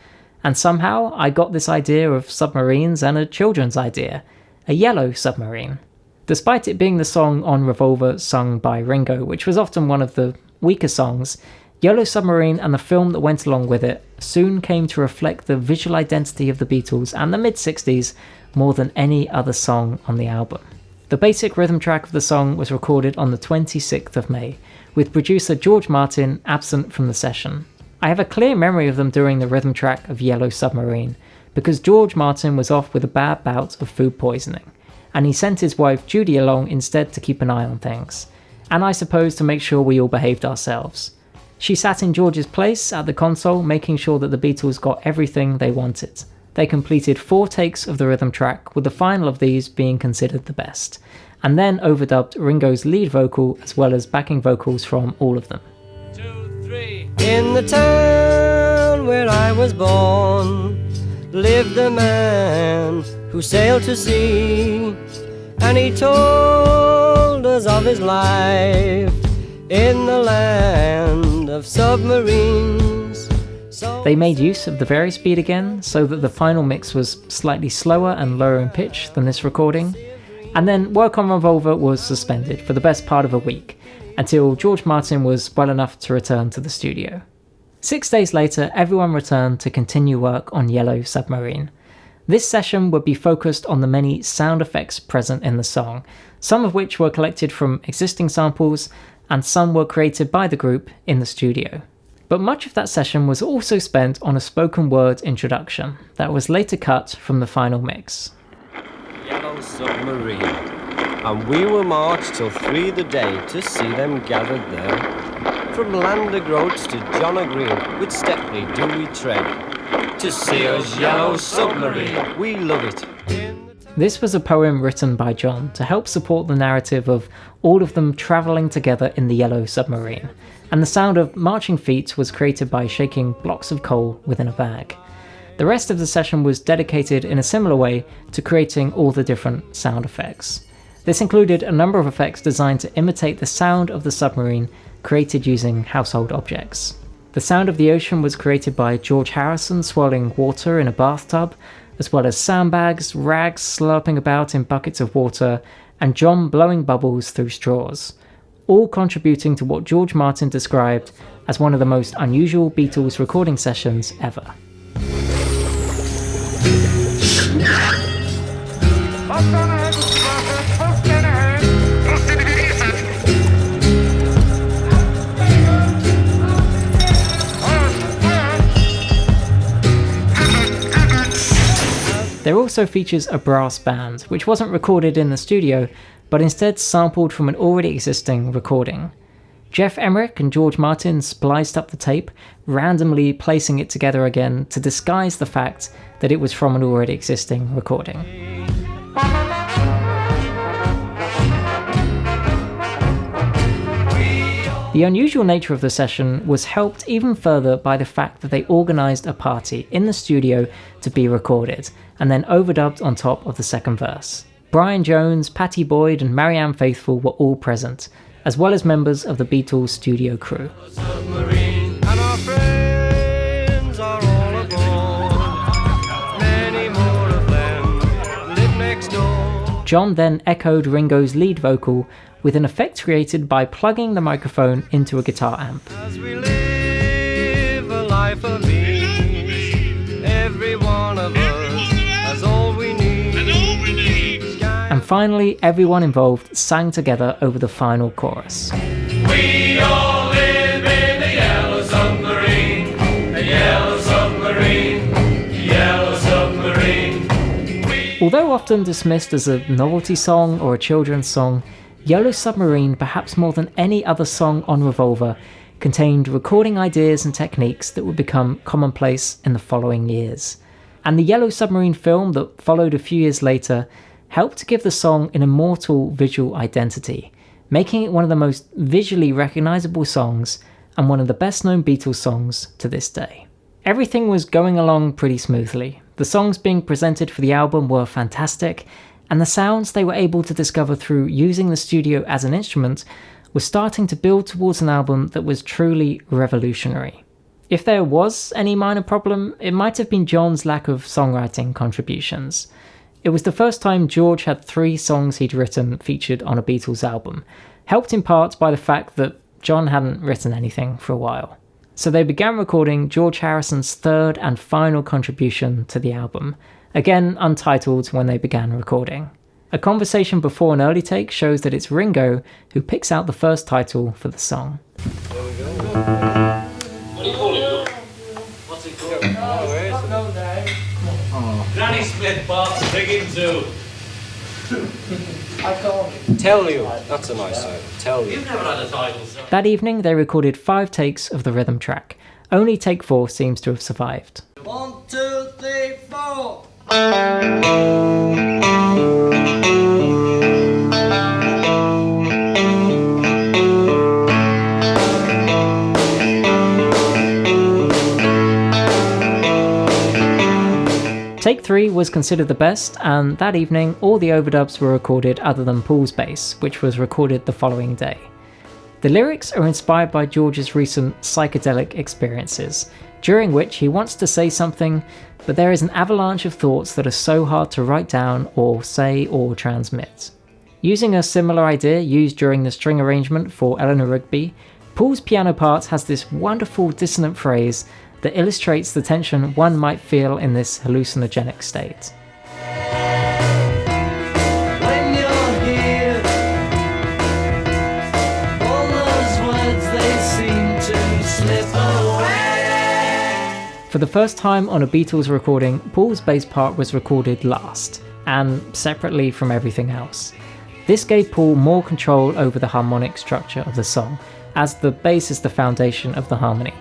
And somehow I got this idea of submarines and a children's idea, a yellow submarine. Despite it being the song on Revolver sung by Ringo, which was often one of the weaker songs, Yellow Submarine and the film that went along with it soon came to reflect the visual identity of the Beatles and the mid-60s more than any other song on the album. The basic rhythm track of the song was recorded on the 26th of May, with producer George Martin absent from the session. I have a clear memory of them doing the rhythm track of Yellow Submarine, because George Martin was off with a bad bout of food poisoning, and he sent his wife Judy along instead to keep an eye on things, and I suppose to make sure we all behaved ourselves. She sat in George's place at the console, making sure that the Beatles got everything they wanted. They completed 4 takes of the rhythm track, with the final of these being considered the best, and then overdubbed Ringo's lead vocal as well as backing vocals from all of them. 2, 3. In the town where I was born, lived a man who sailed to sea, and he told us of his life in the land of submarines. They made use of the vari-speed again, so that the final mix was slightly slower and lower in pitch than this recording, and then work on Revolver was suspended for the best part of a week, until George Martin was well enough to return to the studio. 6 days later, everyone returned to continue work on Yellow Submarine. This session would be focused on the many sound effects present in the song, some of which were collected from existing samples, and some were created by the group in the studio. But much of that session was also spent on a spoken word introduction that was later cut from the final mix. Yellow Submarine, and we will march till 3 the day to see them gathered there. From Landergroats to John O'Green, with Stepney do we tread, to see us Yellow Submarine, we love it. This was a poem written by John to help support the narrative of all of them travelling together in the Yellow Submarine, and the sound of marching feet was created by shaking blocks of coal within a bag. The rest of the session was dedicated in a similar way to creating all the different sound effects. This included a number of effects designed to imitate the sound of the submarine created using household objects. The sound of the ocean was created by George Harrison swirling water in a bathtub, as well as sandbags, rags slurping about in buckets of water, and John blowing bubbles through straws, all contributing to what George Martin described as one of the most unusual Beatles recording sessions ever. There also features a brass band, which wasn't recorded in the studio, but instead sampled from an already existing recording. Geoff Emerick and George Martin spliced up the tape, randomly placing it together again to disguise the fact that it was from an already existing recording. The unusual nature of the session was helped even further by the fact that they organised a party in the studio to be recorded, and then overdubbed on top of the second verse. Brian Jones, Pattie Boyd and Marianne Faithfull were all present, as well as members of the Beatles studio crew. John then echoed Ringo's lead vocal with an effect created by plugging the microphone into a guitar amp. As we live a life of ease, every one of us has all we need. And finally, everyone involved sang together over the final chorus. We all live in the Yellow Submarine, the Yellow Submarine, the Yellow Submarine. Although often dismissed as a novelty song or a children's song, Yellow Submarine, perhaps more than any other song on Revolver, contained recording ideas and techniques that would become commonplace in the following years. And the Yellow Submarine film that followed a few years later helped to give the song an immortal visual identity, making it one of the most visually recognisable songs and one of the best known Beatles songs to this day. Everything was going along pretty smoothly. The songs being presented for the album were fantastic, and the sounds they were able to discover through using the studio as an instrument were starting to build towards an album that was truly revolutionary. If there was any minor problem, it might have been John's lack of songwriting contributions. It was the first time George had 3 songs he'd written featured on a Beatles album, helped in part by the fact that John hadn't written anything for a while. So they began recording George Harrison's 3rd and final contribution to the album, again untitled when they began recording. A conversation before an early take shows that it's Ringo who picks out the first title for the song. There we go. What do you call it? What's it called? Oh. Granny Smith, Bart, big into. Tell You, that's a nice song. Tell You. You've never had a title song. That evening they recorded 5 takes of the rhythm track. Only take 4 seems to have survived. 1, 2, 3, 4. Take 3 was considered the best, and that evening all the overdubs were recorded other than Paul's bass, which was recorded the following day. The lyrics are inspired by George's recent psychedelic experiences, during which he wants to say something, but there is an avalanche of thoughts that are so hard to write down or say or transmit. Using a similar idea used during the string arrangement for Eleanor Rigby, Paul's piano part has this wonderful dissonant phrase that illustrates the tension one might feel in this hallucinogenic state. When you're here, all those words they seem to slip away. For the first time on a Beatles recording, Paul's bass part was recorded last, and separately from everything else. This gave Paul more control over the harmonic structure of the song, as the bass is the foundation of the harmony,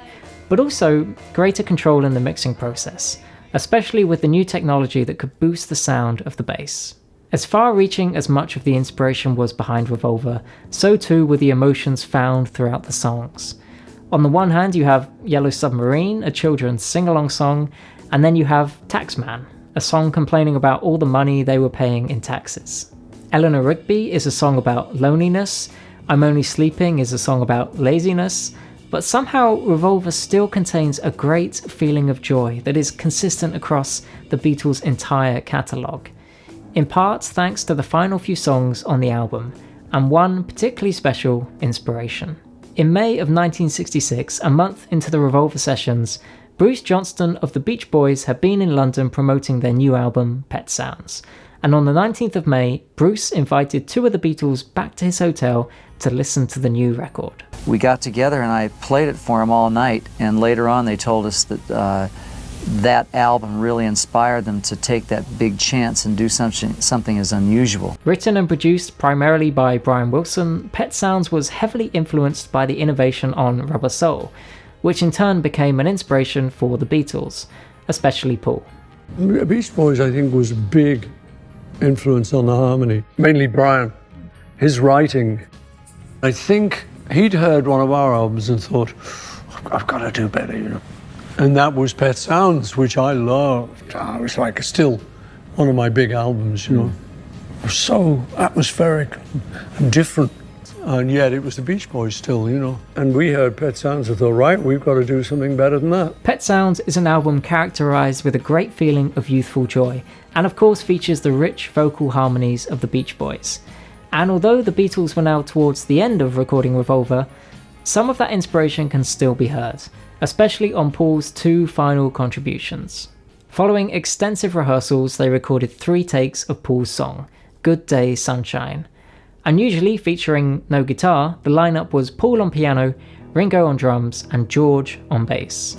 but also greater control in the mixing process, especially with the new technology that could boost the sound of the bass. As far-reaching as much of the inspiration was behind Revolver, so too were the emotions found throughout the songs. On the one hand, you have Yellow Submarine, a children's sing-along song, and then you have Taxman, a song complaining about all the money they were paying in taxes. Eleanor Rigby is a song about loneliness, I'm Only Sleeping is a song about laziness, but somehow Revolver still contains a great feeling of joy that is consistent across the Beatles' entire catalogue. In part thanks to the final few songs on the album, and one particularly special inspiration. In May of 1966, a month into the Revolver sessions, Bruce Johnston of the Beach Boys had been in London promoting their new album, Pet Sounds, and on the 19th of May, Bruce invited two of the Beatles back to his hotel to listen to the new record. We got together and I played it for them all night, and later on they told us that that album really inspired them to take that big chance and do something as unusual. Written and produced primarily by Brian Wilson, Pet Sounds was heavily influenced by the innovation on Rubber Soul, which in turn became an inspiration for the Beatles, especially Paul. The Beach Boys, I think, was a big influence on the harmony, mainly Brian. His writing, I think he'd heard one of our albums and thought, I've got to do better, you know. And that was Pet Sounds, which I loved. It was like still one of my big albums, you know. It was so atmospheric and different. And yet it was the Beach Boys still, you know. And we heard Pet Sounds and thought, right, we've got to do something better than that. Pet Sounds is an album characterised with a great feeling of youthful joy, and of course features the rich vocal harmonies of the Beach Boys. And although the Beatles were now towards the end of recording Revolver, some of that inspiration can still be heard, especially on Paul's two final contributions. Following extensive rehearsals, they recorded 3 takes of Paul's song, Good Day Sunshine. Unusually featuring no guitar, the lineup was Paul on piano, Ringo on drums, and George on bass.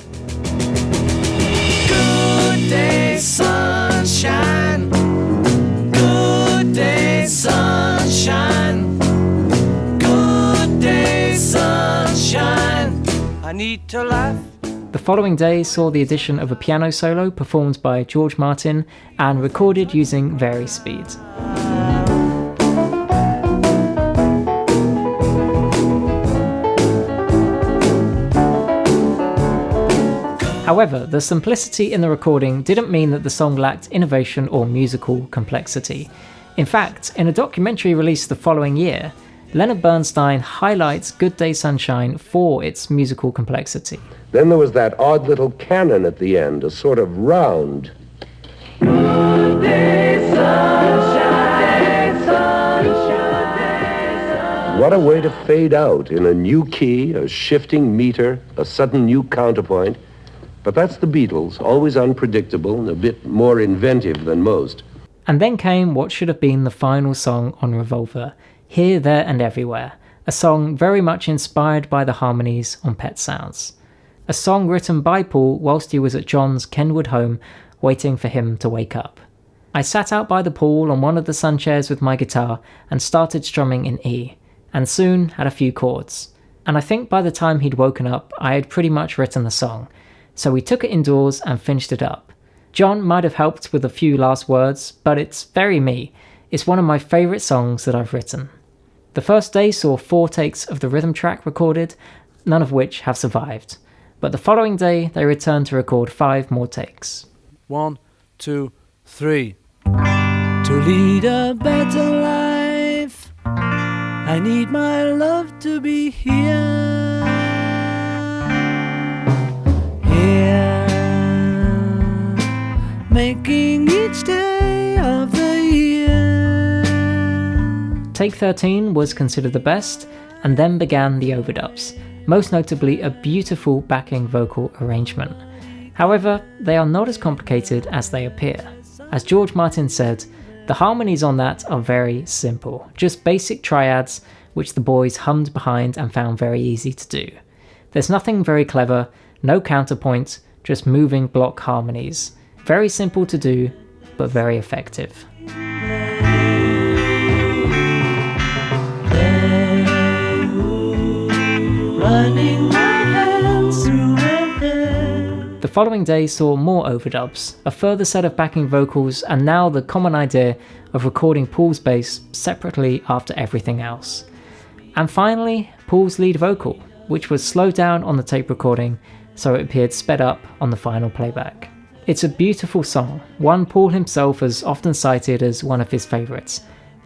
Good day, sunshine. Good day, sunshine. Good day, sunshine. I need to laugh. The following day saw the addition of a piano solo performed by George Martin and recorded using vari-speed. However, the simplicity in the recording didn't mean that the song lacked innovation or musical complexity. In fact, in a documentary released the following year, Leonard Bernstein highlights Good Day Sunshine for its musical complexity. Then there was that odd little canon at the end, a sort of round. Good day, sunshine, sunshine. What a way to fade out in a new key, a shifting meter, a sudden new counterpoint. But that's the Beatles, always unpredictable and a bit more inventive than most. And then came what should have been the final song on Revolver, Here, There and Everywhere, a song very much inspired by the harmonies on Pet Sounds. A song written by Paul whilst he was at John's Kenwood home, waiting for him to wake up. I sat out by the pool on one of the sun chairs with my guitar and started strumming in E, and soon had a few chords. And I think by the time he'd woken up, I had pretty much written the song. So we took it indoors and finished it up. John might have helped with a few last words, but it's very me. It's one of my favourite songs that I've written. The first day saw 4 takes of the rhythm track recorded, none of which have survived. But the following day, they returned to record 5 more takes. 1, 2, 3. To lead a better life I need my love to be here, here, making each day of the year. Take 13 was considered the best, and then began the overdubs, most notably a beautiful backing vocal arrangement. However, they are not as complicated as they appear. As George Martin said, the harmonies on that are very simple, just basic triads which the boys hummed behind and found very easy to do. There's nothing very clever, no counterpoint, just moving block harmonies. Very simple to do, but very effective. Running my hands through her hair. The following day saw more overdubs, a further set of backing vocals, and now the common idea of recording Paul's bass separately after everything else. And finally, Paul's lead vocal, which was slowed down on the tape recording so it appeared sped up on the final playback. It's a beautiful song, one Paul himself has often cited as one of his favourites,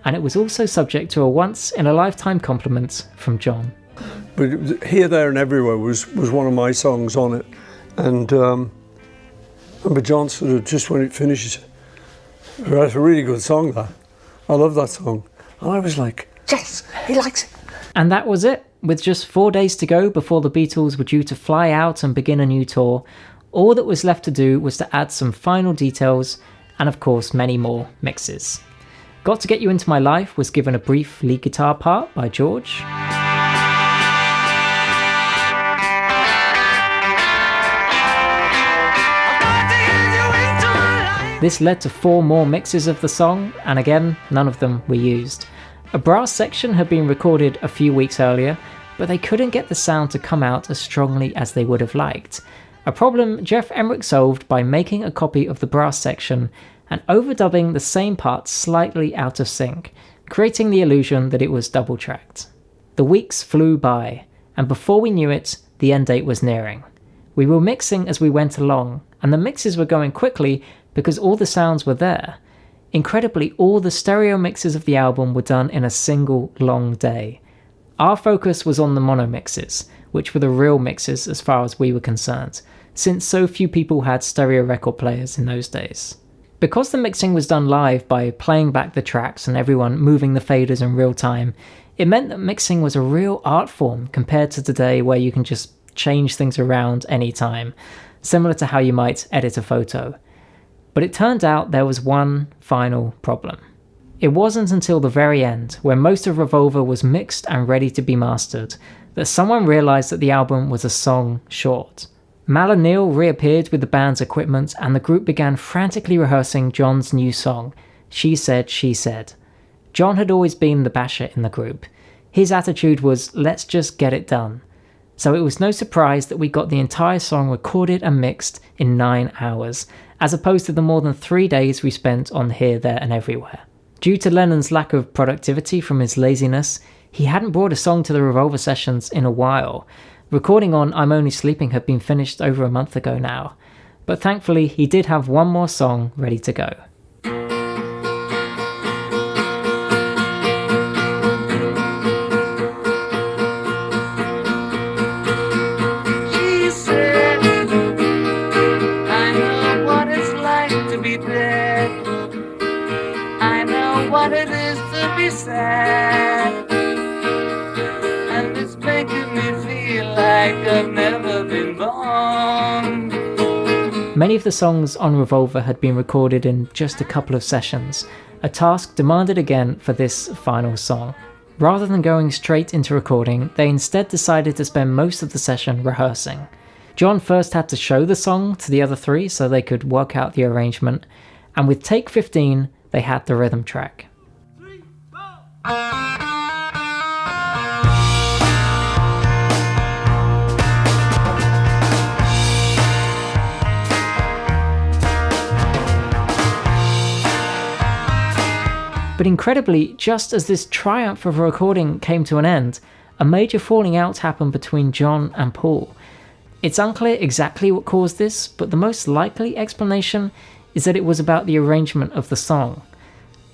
and it was also subject to a once-in-a-lifetime compliment from John. But Here, There and Everywhere was one of my songs on it. And but John sort of, just when it finishes, that's a really good song, that. I love that song. And I was like, yes, he likes it. And that was it. With just 4 days to go before the Beatles were due to fly out and begin a new tour, all that was left to do was to add some final details and of course many more mixes. Got to Get You Into My Life was given a brief lead guitar part by George. This led to 4 more mixes of the song, and again, none of them were used. A brass section had been recorded a few weeks earlier, but they couldn't get the sound to come out as strongly as they would have liked. A problem Geoff Emerick solved by making a copy of the brass section and overdubbing the same part slightly out of sync, creating the illusion that it was double-tracked. The weeks flew by, and before we knew it, the end date was nearing. We were mixing as we went along, and the mixes were going quickly because all the sounds were there. Incredibly, all the stereo mixes of the album were done in a single long day. Our focus was on the mono mixes, which were the real mixes as far as we were concerned, since so few people had stereo record players in those days. Because the mixing was done live by playing back the tracks and everyone moving the faders in real time, it meant that mixing was a real art form compared to today where you can just change things around anytime, similar to how you might edit a photo. But it turned out there was one final problem. It wasn't until the very end, when most of Revolver was mixed and ready to be mastered, that someone realised that the album was a song short. Mal and Neil reappeared with the band's equipment and the group began frantically rehearsing John's new song, She Said, She Said. John had always been the basher in the group. His attitude was, let's just get it done. So it was no surprise that we got the entire song recorded and mixed in 9 hours, as opposed to the more than 3 days we spent on Here, There and Everywhere. Due to Lennon's lack of productivity from his laziness, he hadn't brought a song to the Revolver sessions in a while. Recording on I'm Only Sleeping had been finished over a month ago now, but thankfully he did have one more song ready to go. She said, I know what it's like to be dead. I know what it is to be sad. And it's making me feel like I've never been born. Many of the songs on Revolver had been recorded in just a couple of sessions, a task demanded again for this final song. Rather than going straight into recording, they instead decided to spend most of the session rehearsing. John first had to show the song to the other 3 so they could work out the arrangement, and with take 15, they had the rhythm track. But incredibly, just as this triumph of a recording came to an end, a major falling out happened between John and Paul. It's unclear exactly what caused this, but the most likely explanation is that it was about the arrangement of the song.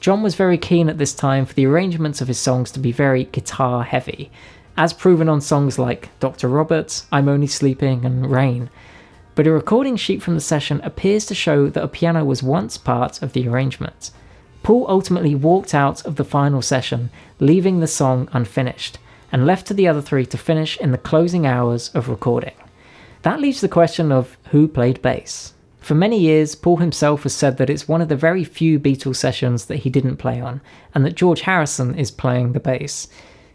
John was very keen at this time for the arrangements of his songs to be very guitar heavy, as proven on songs like Dr. Robert, I'm Only Sleeping and Rain. But a recording sheet from the session appears to show that a piano was once part of the arrangement. Paul ultimately walked out of the final session, leaving the song unfinished, and left to the other three to finish in the closing hours of recording. That leaves the question of who played bass. For many years, Paul himself has said that it's one of the very few Beatles sessions that he didn't play on, and that George Harrison is playing the bass.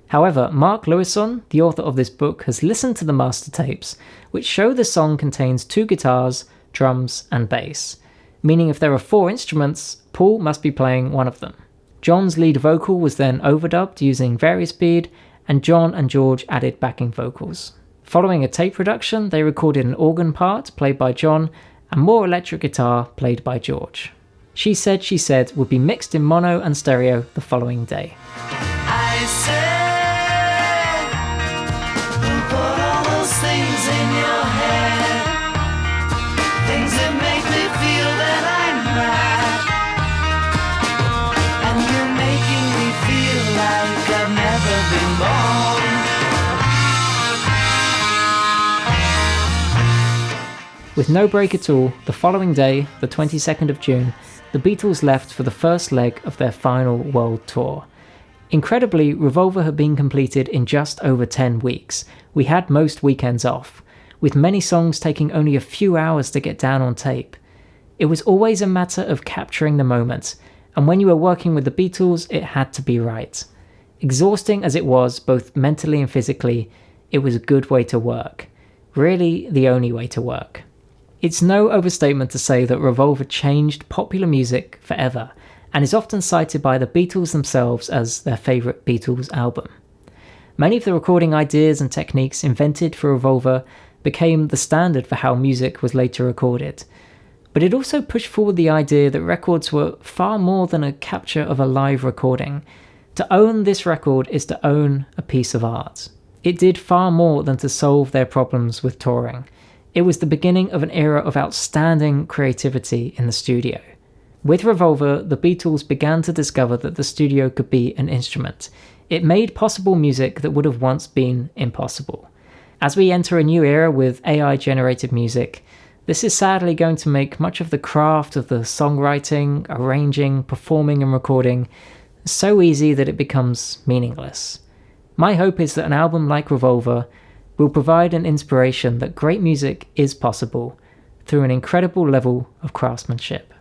However, Mark Lewisohn, the author of this book, has listened to the master tapes, which show the song contains 2 guitars, drums, and bass, meaning if there are 4 instruments, Paul must be playing one of them. John's lead vocal was then overdubbed using Variaspeed, and John and George added backing vocals. Following a tape reduction, they recorded an organ part played by John and more electric guitar played by George. She Said would be mixed in mono and stereo the following day. I said, who put all those things in your head? Things that make me feel that I'm mad. And you're making me feel like I've never been born. With no break at all, the following day, the 22nd of June, the Beatles left for the first leg of their final world tour. Incredibly, Revolver had been completed in just over 10 weeks. We had most weekends off, with many songs taking only a few hours to get down on tape. It was always a matter of capturing the moment, and when you were working with the Beatles, it had to be right. Exhausting as it was, both mentally and physically, it was a good way to work. Really, the only way to work. It's no overstatement to say that Revolver changed popular music forever, and is often cited by the Beatles themselves as their favourite Beatles album. Many of the recording ideas and techniques invented for Revolver became the standard for how music was later recorded, but it also pushed forward the idea that records were far more than a capture of a live recording. To own this record is to own a piece of art. It did far more than to solve their problems with touring. It was the beginning of an era of outstanding creativity in the studio. With Revolver, the Beatles began to discover that the studio could be an instrument. It made possible music that would have once been impossible. As we enter a new era with AI-generated music, this is sadly going to make much of the craft of the songwriting, arranging, performing and recording so easy that it becomes meaningless. My hope is that an album like Revolver will provide an inspiration that great music is possible through an incredible level of craftsmanship.